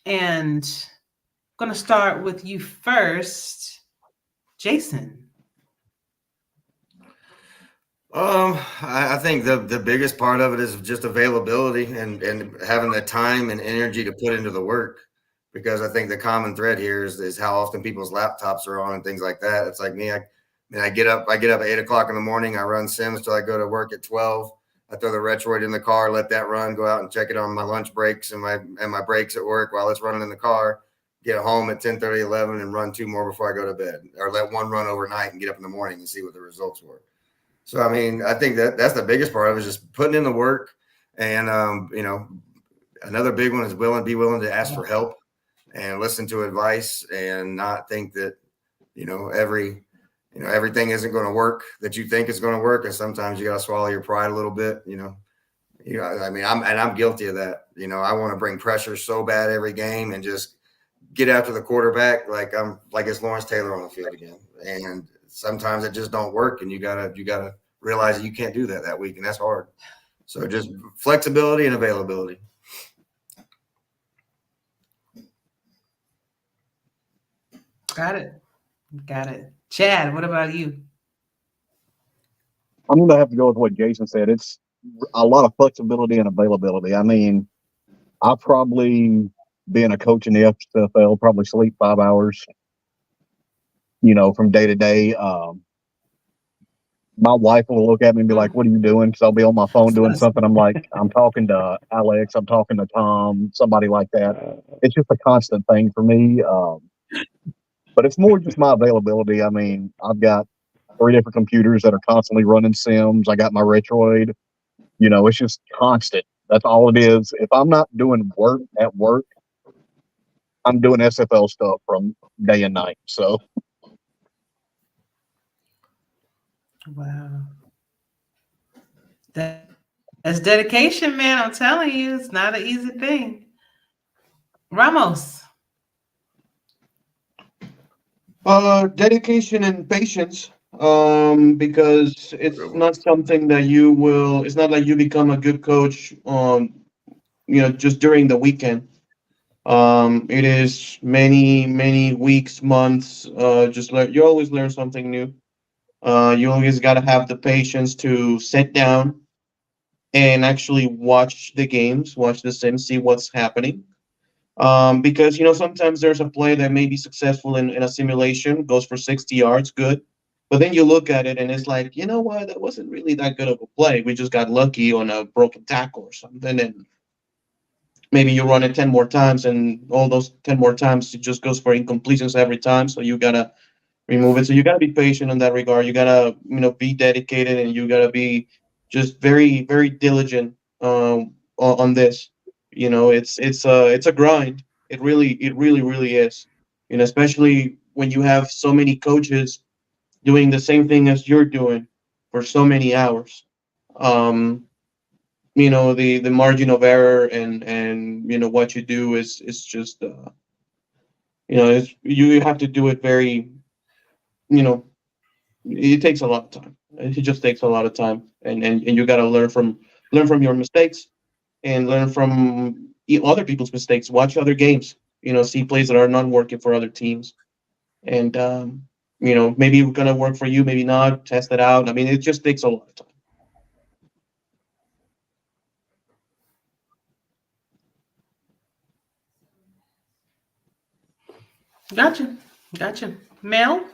And I'm going to start with you first, Jason. I think the biggest part of it is just availability and having the time and energy to put into the work, because I think the common thread here is how often people's laptops are on and things like that. It's like me. I get up at 8 o'clock in the morning. I run sims till I go to work at 12. I throw the Retroid in the car, let that run, go out and check it on my lunch breaks and my breaks at work while it's running in the car. Get home at 10:30, 11, and run 2 more before I go to bed, or let one run overnight and get up in the morning and see what the results were. So, I mean, I think that's the biggest part of it, is just putting in the work. And, another big one is be willing to ask for help and listen to advice, and not think that, everything isn't going to work that you think is going to work. And sometimes you got to swallow your pride a little bit, I'm guilty of that. I want to bring pressure so bad every game and just get after the quarterback like it's Lawrence Taylor on the field again. And sometimes it just don't work, and you gotta realize that you can't do that week, and that's hard. So just flexibility and availability. Got it. Chad, what about you? I'm going to have to go with what Jason said. It's a lot of flexibility and availability. I mean, I probably, being a coach in the SFL, probably sleep 5 hours, from day to day. My wife will look at me and be like, "What are you doing?" Because I'll be on my phone doing something. I'm like, I'm talking to Alex, I'm talking to Tom, somebody like that. It's just a constant thing for me. But it's more just my availability. I mean, I've got 3 different computers that are constantly running sims. I got my Retroid. It's just constant. That's all it is. If I'm not doing work at work, I'm doing SFL stuff from day and night. So. Wow. That's dedication, man. I'm telling you, it's not an easy thing. Ramos. Dedication and patience. Because it's not something that it's not like you become a good coach just during the weekend. It is many, many weeks, months, you always learn something new. You always got to have the patience to sit down and actually watch the games, watch the sim, see what's happening. Because sometimes there's a play that may be successful in a simulation, goes for 60 yards, good. But then you look at it and it's like, you know what, that wasn't really that good of a play. We just got lucky on a broken tackle or something, and maybe you run it 10 more times, and all those 10 more times it just goes for incompletions every time. So you gotta remove it. So you gotta be patient in that regard. You gotta be dedicated, and you gotta be just very very diligent on this. It's a grind. It really is. Especially when you have so many coaches doing the same thing as you're doing for so many hours. Um, the margin of error and what you do is just you have to do it very you know it takes a lot of time. It just takes a lot of time, and you got to learn from your mistakes and learn from other people's mistakes. Watch other games, see plays that are not working for other teams, and maybe it's gonna work for you, maybe not. Test it out. I mean, it just takes a lot of time. Gotcha. Mel?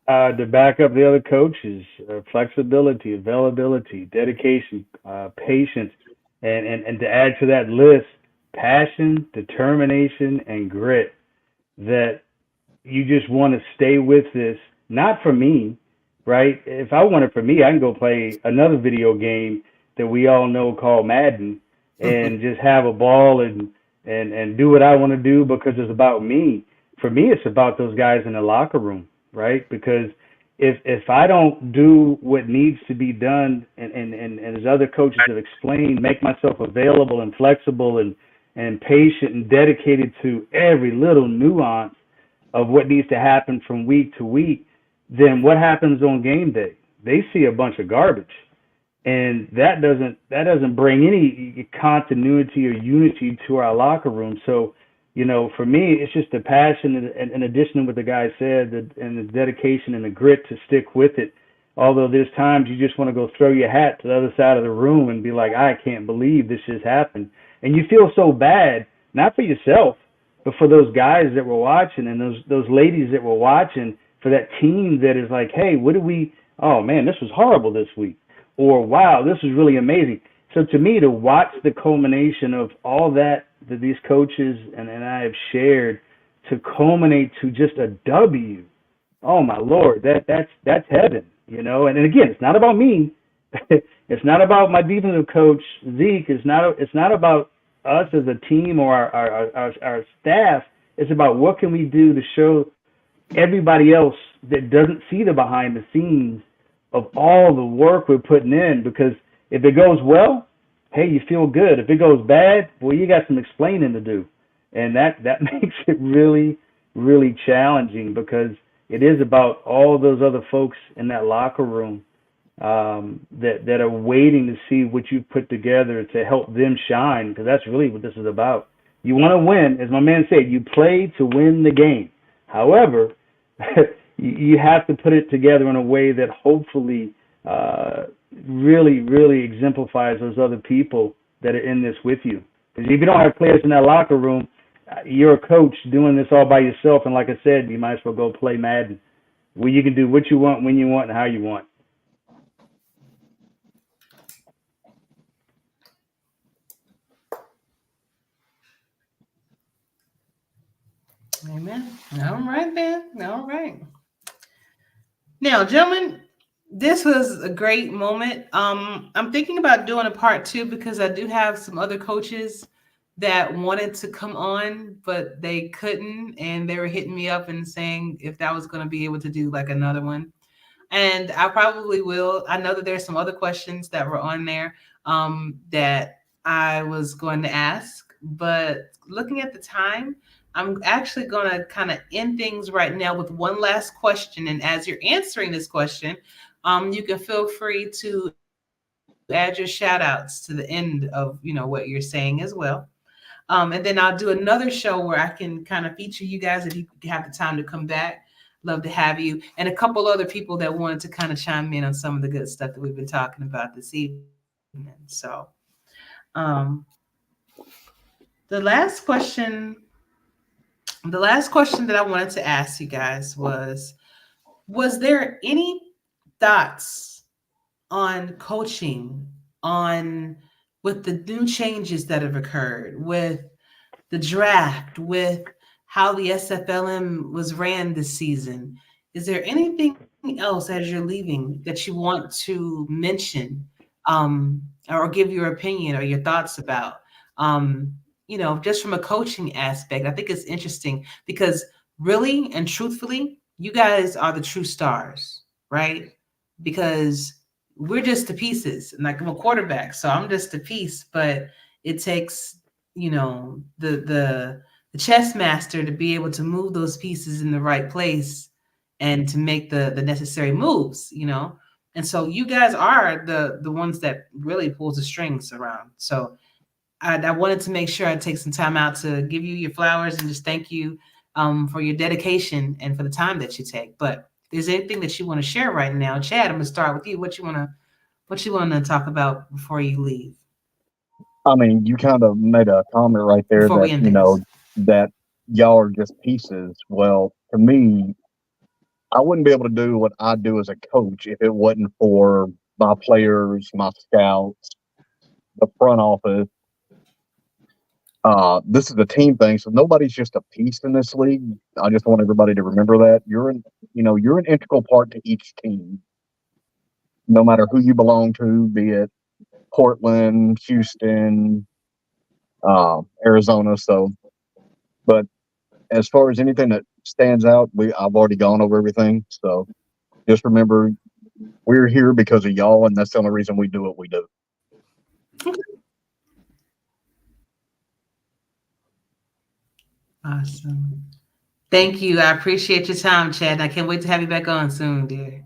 To back up the other coaches, flexibility, availability, dedication, patience, and to add to that list, passion, determination, and grit. That you just want to stay with this, not for me, right? If I want it for me, I can go play another video game that we all know called Madden and just have a ball and do what I want to do because it's about me. For me, it's about those guys in the locker room, right? Because if I don't do what needs to be done, and as other coaches have explained, make myself available and flexible and patient and dedicated to every little nuance of what needs to happen from week to week, then what happens on game day? They see a bunch of garbage, and that doesn't bring any continuity or unity to our locker room. So, for me, it's just the passion, and in addition to what the guy said, and the dedication and the grit to stick with it. Although there's times you just want to go throw your hat to the other side of the room and be like, I can't believe this just happened, and you feel so bad, not for yourself, but for those guys that were watching and those ladies that were watching, for that team that is like, hey, oh man, this was horrible this week, or wow, this was really amazing. So to me, to watch the culmination of all that these coaches and I have shared to culminate to just a W, oh my Lord, that's heaven, And again, it's not about me. It's not about my defensive coach Zeke. It's not about us as a team or our staff. It's about what can we do to show everybody else that doesn't see the behind the scenes of all the work we're putting in. Because if it goes well, hey, you feel good. If it goes bad, well, you got some explaining to do, and that makes it really, really challenging because it is about all those other folks in that locker room that are waiting to see what you put together to help them shine, because that's really what this is about. You want to win, as my man said, you play to win the game. However, you have to put it together in a way that hopefully really, really exemplifies those other people that are in this with you. Because if you don't have players in that locker room, you're a coach doing this all by yourself, and like I said, you might as well go play Madden, where you can do what you want, when you want, and how you want. Amen. All right, then. All right. Now, gentlemen, this was a great moment. I'm thinking about doing a part 2 because I do have some other coaches that wanted to come on, but they couldn't, and they were hitting me up and saying if that was going to be able to do like another one. And I probably will. I know that there's some other questions that were on there that I was going to ask, but looking at the time, I'm actually going to kind of end things right now with one last question. And as you're answering this question, you can feel free to add your shout outs to the end of, what you're saying as well. And then I'll do another show where I can kind of feature you guys if you have the time to come back love to have you, and a couple other people that wanted to kind of chime in on some of the good stuff that we've been talking about this evening. So, um, the last question that I wanted to ask you guys was there any thoughts on coaching, on with the new changes that have occurred, with the draft, with how the SFLM was ran this season? Is there anything else as you're leaving that you want to mention, or give your opinion or your thoughts about? Just from a coaching aspect, I think it's interesting because really and truthfully, you guys are the true stars, right? Because we're just the pieces. And like I'm a quarterback, so I'm just a piece, but it takes, the chess master to be able to move those pieces in the right place and to make the necessary moves, And so you guys are the ones that really pulls the strings around. So I wanted to make sure I take some time out to give you your flowers and just thank you for your dedication and for the time that you take. But if there's anything that you want to share right now, Chad, I'm gonna start with you. What you wanna talk about before you leave? I mean, you kind of made a comment right there Before we that, end things. that y'all are just pieces. Well, to me, I wouldn't be able to do what I do as a coach if it wasn't for my players, my scouts, the front office. This is a team thing, so nobody's just a piece in this league. I just want everybody to remember that you're an integral part to each team, no matter who you belong to, be it Portland, Houston, Arizona. So, but as far as anything that stands out, I've already gone over everything. So just remember, we're here because of y'all, and that's the only reason we do what we do. Awesome. Thank you. I appreciate your time, Chad. And I can't wait to have you back on soon, dear.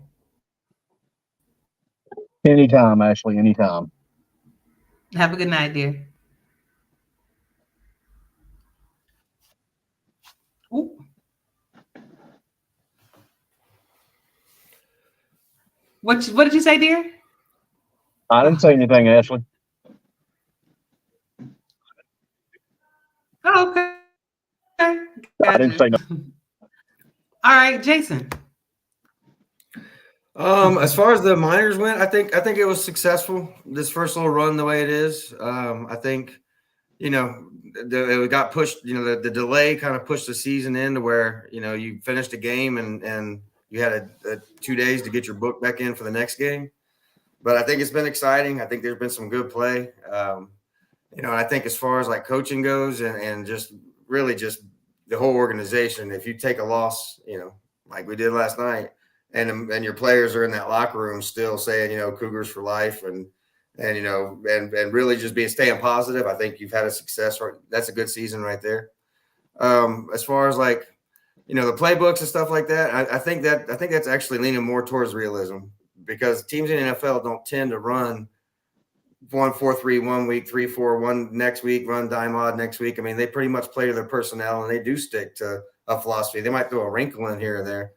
Anytime, Ashley, anytime. Have a good night, dear. Ooh. What did you say, dear? I didn't say anything, Ashley. Oh, okay. Gotcha. I didn't say nothing. All right, Jason. As far as the minors went, I think it was successful. This first little run, the way it is, I think, it got pushed. The delay kind of pushed the season into where you finished a game and you had a 2 days to get your book back in for the next game. But I think it's been exciting. I think there's been some good play. I think as far as like coaching goes and just really just the whole organization, if you take a loss, like we did last night, and your players are in that locker room still saying, Cougars for life and really just staying positive. I think you've had a success. That's a good season right there. As far as like, the playbooks and stuff like that, I think that's actually leaning more towards realism because teams in the NFL don't tend to run 1-4-3 1 week, 3-4 1 next week, run dime odd next week. I mean, they pretty much play to their personnel and they do stick to a philosophy. They might throw a wrinkle in here or there.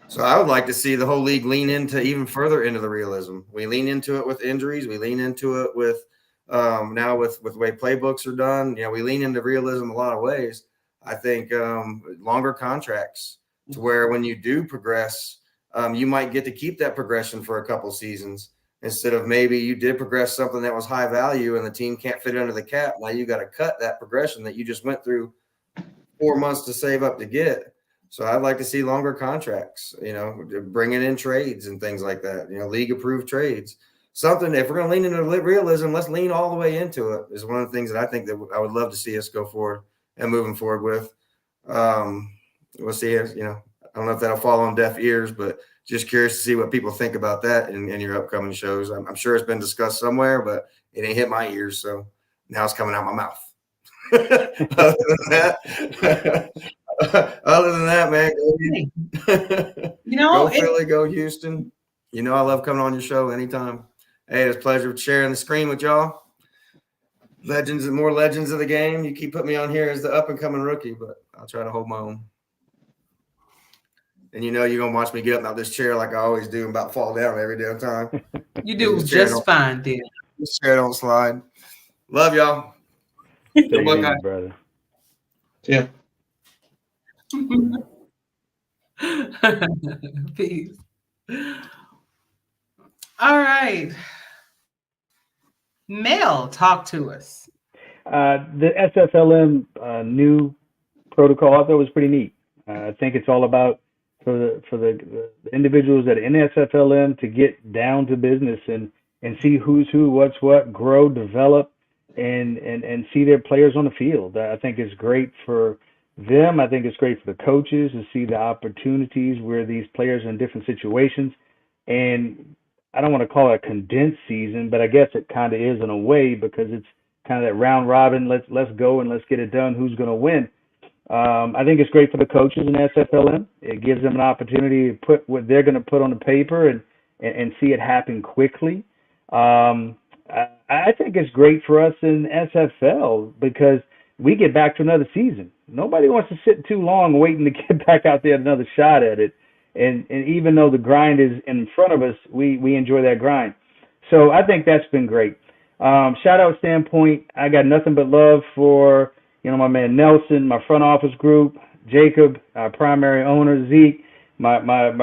So I would like to see the whole league lean into even further into the realism. We lean into it with injuries. We lean into it with now with the way playbooks are done. We lean into realism a lot of ways. I think longer contracts to where when you do progress, you might get to keep that progression for a couple seasons instead of maybe you did progress something that was high value and the team can't fit under the cap. Now you got to cut that progression that you just went through 4 months to save up to get. So I'd like to see longer contracts, bringing in trades and things like that, league approved trades. Something, if we're going to lean into realism, let's lean all the way into it is one of the things that I think that I would love to see us go forward and moving forward with. We'll see. I don't know if that'll fall on deaf ears, but just curious to see what people think about that in your upcoming shows. I'm sure it's been discussed somewhere, but it ain't hit my ears. So now it's coming out my mouth. Other than that, man, go Philly, go Houston. I love coming on your show anytime. Hey, it's a pleasure sharing the screen with y'all. Legends and more legends of the game. You keep putting me on here as the up and coming rookie, but I'll try to hold my own. And you're gonna watch me get up out this chair like I always do and about to fall down every damn time. You do just fine, dear. This chair don't slide. Love y'all. Take it easy, brother. Yeah. Peace. All right. Mel, talk to us. The SFLM new protocol, I thought was pretty neat. I think it's all about for the individuals that are in SFLM to get down to business and see who's who, what's what, grow, develop, and see their players on the field. I think it's great for them. I think it's great for the coaches to see the opportunities where these players are in different situations. And I don't want to call it a condensed season, but I guess it kind of is in a way, because it's kind of that round robin. Let's go and let's get it done. Who's going to win? I think it's great for the coaches in SFLM. It gives them an opportunity to put what they're going to put on the paper and see it happen quickly. I think it's great for us in SFL because we get back to another season. Nobody wants to sit too long waiting to get back out there another shot at it. And even though the grind is in front of us, we enjoy that grind. So I think that's been great. Shout out standpoint, I got nothing but love for my man Nelson, my front office group, Jacob, our primary owner, Zeke, my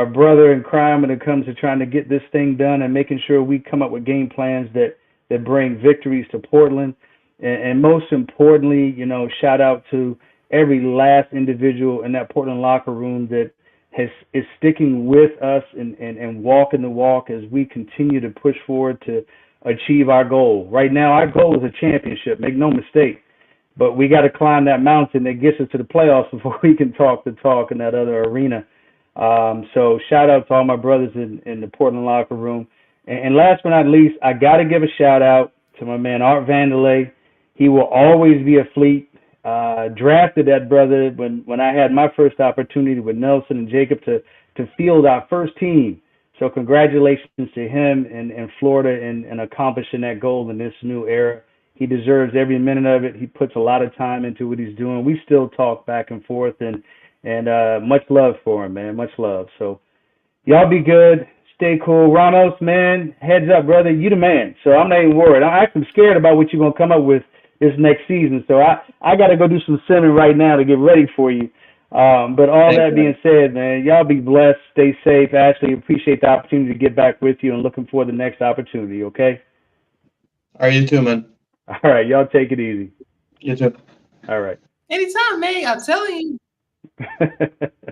brother in crime when it comes to trying to get this thing done and making sure we come up with game plans that bring victories to Portland. And most importantly, shout out to every last individual in that Portland locker room that is sticking with us and walking the walk as we continue to push forward to achieve our goal. Right now, our goal is a championship, make no mistake. But we got to climb that mountain that gets us to the playoffs before we can talk the talk in that other arena. So shout out to all my brothers in the Portland locker room. And last but not least, I got to give a shout out to my man Art Vanderlei. He will always be a Fleet. Drafted that brother when I had my first opportunity with Nelson and Jacob to field our first team. So congratulations to him and Florida and accomplishing that goal in this new era. He deserves every minute of it. He puts a lot of time into what he's doing. We still talk back and forth, and much love for him, man. Much love. So y'all be good. Stay cool. Ramos, man, heads up, brother. You the man. So I'm not even worried. I'm actually scared about what you're going to come up with this next season. So I got to go do some simming right now to get ready for you. But all that being said, man, y'all be blessed. Stay safe. Ashley, appreciate the opportunity to get back with you and looking for the next opportunity, okay? All right, you too, man. All right, y'all take it easy. You too. All right. Anytime, man. I'm telling you.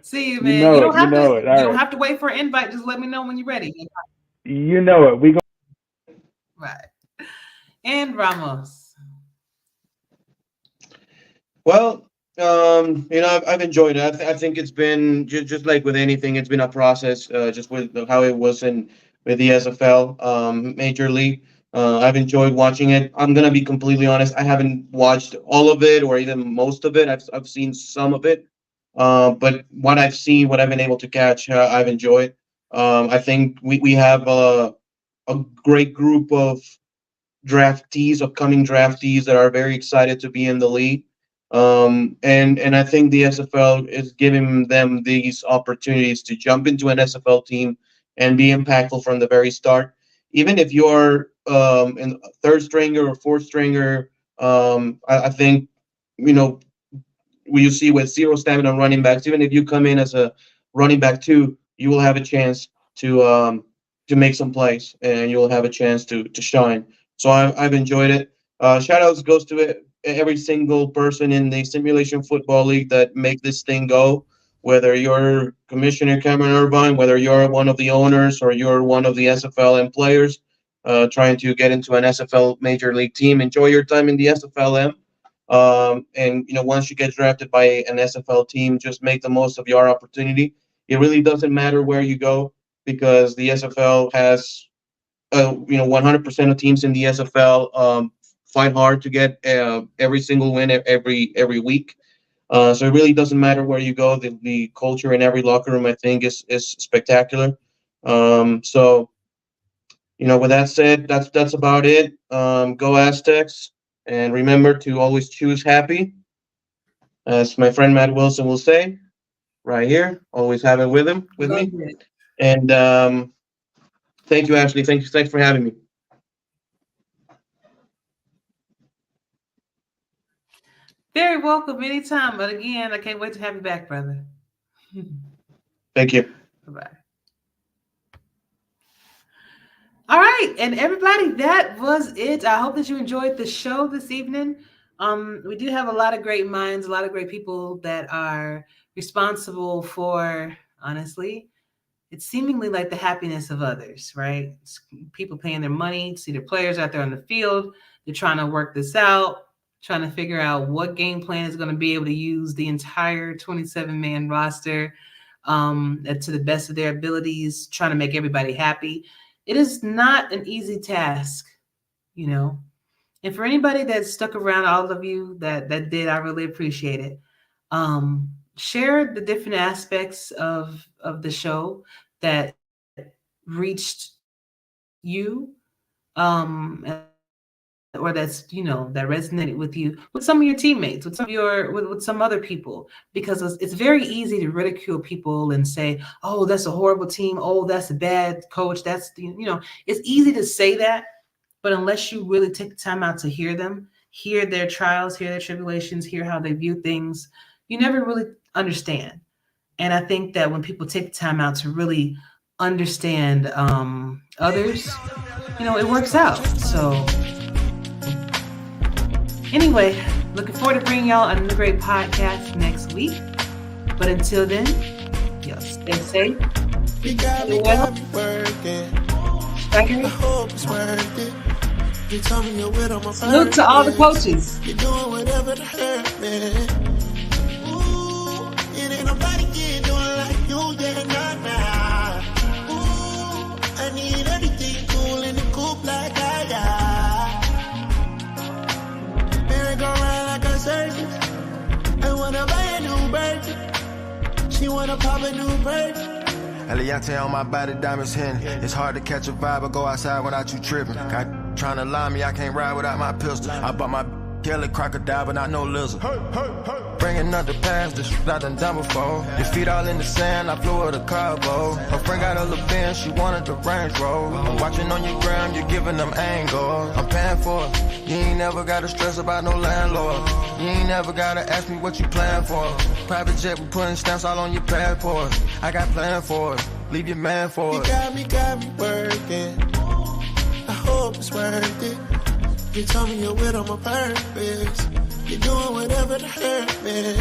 See you, man. You don't have to wait for an invite. Just let me know when you're ready. You know it. We go. Right. And Ramos. Well, I've enjoyed it. I think it's been just like with anything, it's been a process. Just with how it was with the SFL Major League. I've enjoyed watching it. I'm gonna be completely honest. I haven't watched all of it or even most of it. I've seen some of it, but what I've seen, what I've been able to catch, I've enjoyed. I think we have a great group of upcoming draftees that are very excited to be in the league. And I think the SFL is giving them these opportunities to jump into an SFL team and be impactful from the very start. Even if you're in third stringer or fourth stringer, I think, you see with zero stamina on running backs, even if you come in as a running back too, you will have a chance to make some plays and you will have a chance to shine. So I've enjoyed it. Shout outs goes to every single person in the Simulation Football League that make this thing go, whether you're Commissioner Cameron Irvine, whether you're one of the owners or you're one of the SFLM players trying to get into an SFL Major League team. Enjoy your time in the SFLM. And once you get drafted by an SFL team, just make the most of your opportunity. It really doesn't matter where you go because the SFL has 100% of teams in the SFL fight hard to get every single win every week. So it really doesn't matter where you go. The culture in every locker room, I think, is spectacular. So with that said, that's about it. Go Aztecs, and remember to always choose happy, as my friend Matt Wilson will say. right here. Always have it with me. And thank you, Ashley. Thanks for having me. Very welcome anytime. But again, I can't wait to have you back, brother. Thank you. Bye-bye. All right, and everybody, that was it. I hope that you enjoyed the show this evening. We do have a lot of great minds, a lot of great people that are responsible for, honestly, it's seemingly like the happiness of others, right? It's people paying their money, see their players out there on the field. They're trying to work this out, trying to figure out what game plan is going to be able to use the entire 27-man roster to the best of their abilities, trying to make everybody happy. It is not an easy task, you know. And for anybody that stuck around, all of you that did, I really appreciate it. Share the different aspects of the show that reached you, or that's, you know, that resonated with you, with some of your teammates, with some of your, with some other people, because it's very easy to ridicule people and say, oh, that's a horrible team. Oh, that's a bad coach. That's, you know, it's easy to say that, but unless you really take the time out to hear them, hear their trials, hear their tribulations, hear how they view things, you never really understand. And I think that when people take the time out to really understand others, you know, it works out. So anyway, looking forward to bringing y'all another great podcast next week. But until then, y'all stay safe. You got me working. I hope it's worth it. You tell me you're with on my salute to all the coaches. You're doing whatever to hurt me. Ooh, it ain't nobody can do it like you, yeah, nah. Ooh, I need everything cool in the coupe like I got. Merry-go round like a circus. I wanna buy a new bird. She wanna pop a new bird. Eliante on my body, diamonds hitting. It's hard to catch a vibe or go outside without you tripping. Got trying to lie me, I can't ride without my pistol. I bought my Kelly crocodile, but not no lizard. Bringing up the past, the shit I done before. Your feet all in the sand, I flew her to Cabo. Her friend got a little Benz, she wanted the Range Rover. I'm watching on your gram, you're giving them angles. I'm paying for it. You ain't never gotta stress about no landlord. You ain't never gotta ask me what you plan for. Private jet, we putting stamps all on your passport. I got plan for it, leave your man for it. You got me working. I hope it's worth it. You tell me you're with on my purpose. You're doing whatever to hurt me.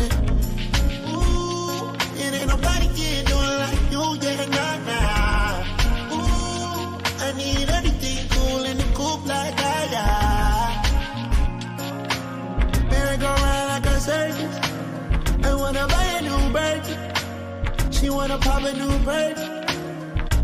Ooh, it ain't nobody can do it like you, yeah, nah. Ooh, I need everything cool in the coupe like I got. Merry-go-round like a circus. I wanna buy a new bird. She wanna pop a new bird.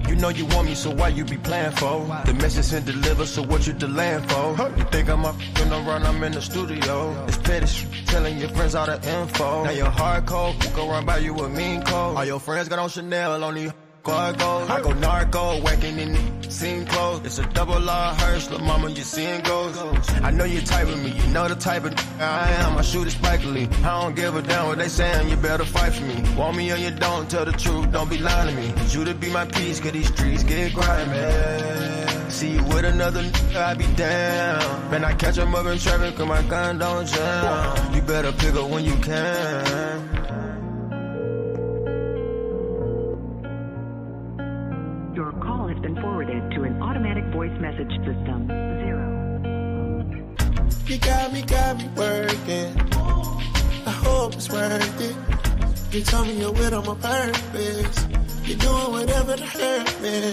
You know you want me, so why you be playing for? The message ain't delivered, so what you delaying for? You think I'm up in the run, I'm in the studio. It's petty telling your friends all the info. Now you're hardcore, you go run by you a mean code. All your friends got on Chanel, only cargo. I go narco, whacking in the scene clothes. It's a double R hearse, little mama, you seeing ghosts. I know you're tight with me, you know the type of I am. I shoot it spikily. I don't give a damn what they saying, you better fight for me. Want me or you don't, tell the truth, don't be lying to me. Need you to be my peace, cause these streets get grimy. See you with another I be down. Man, I catch 'em up in traffic, cause my gun don't jam. You better pick up when you can. Your call has been forwarded to an automatic voice message system. 0. You got me working. I hope it's worth it. You tell me you're with on my purpose. You're doing whatever to hurt me.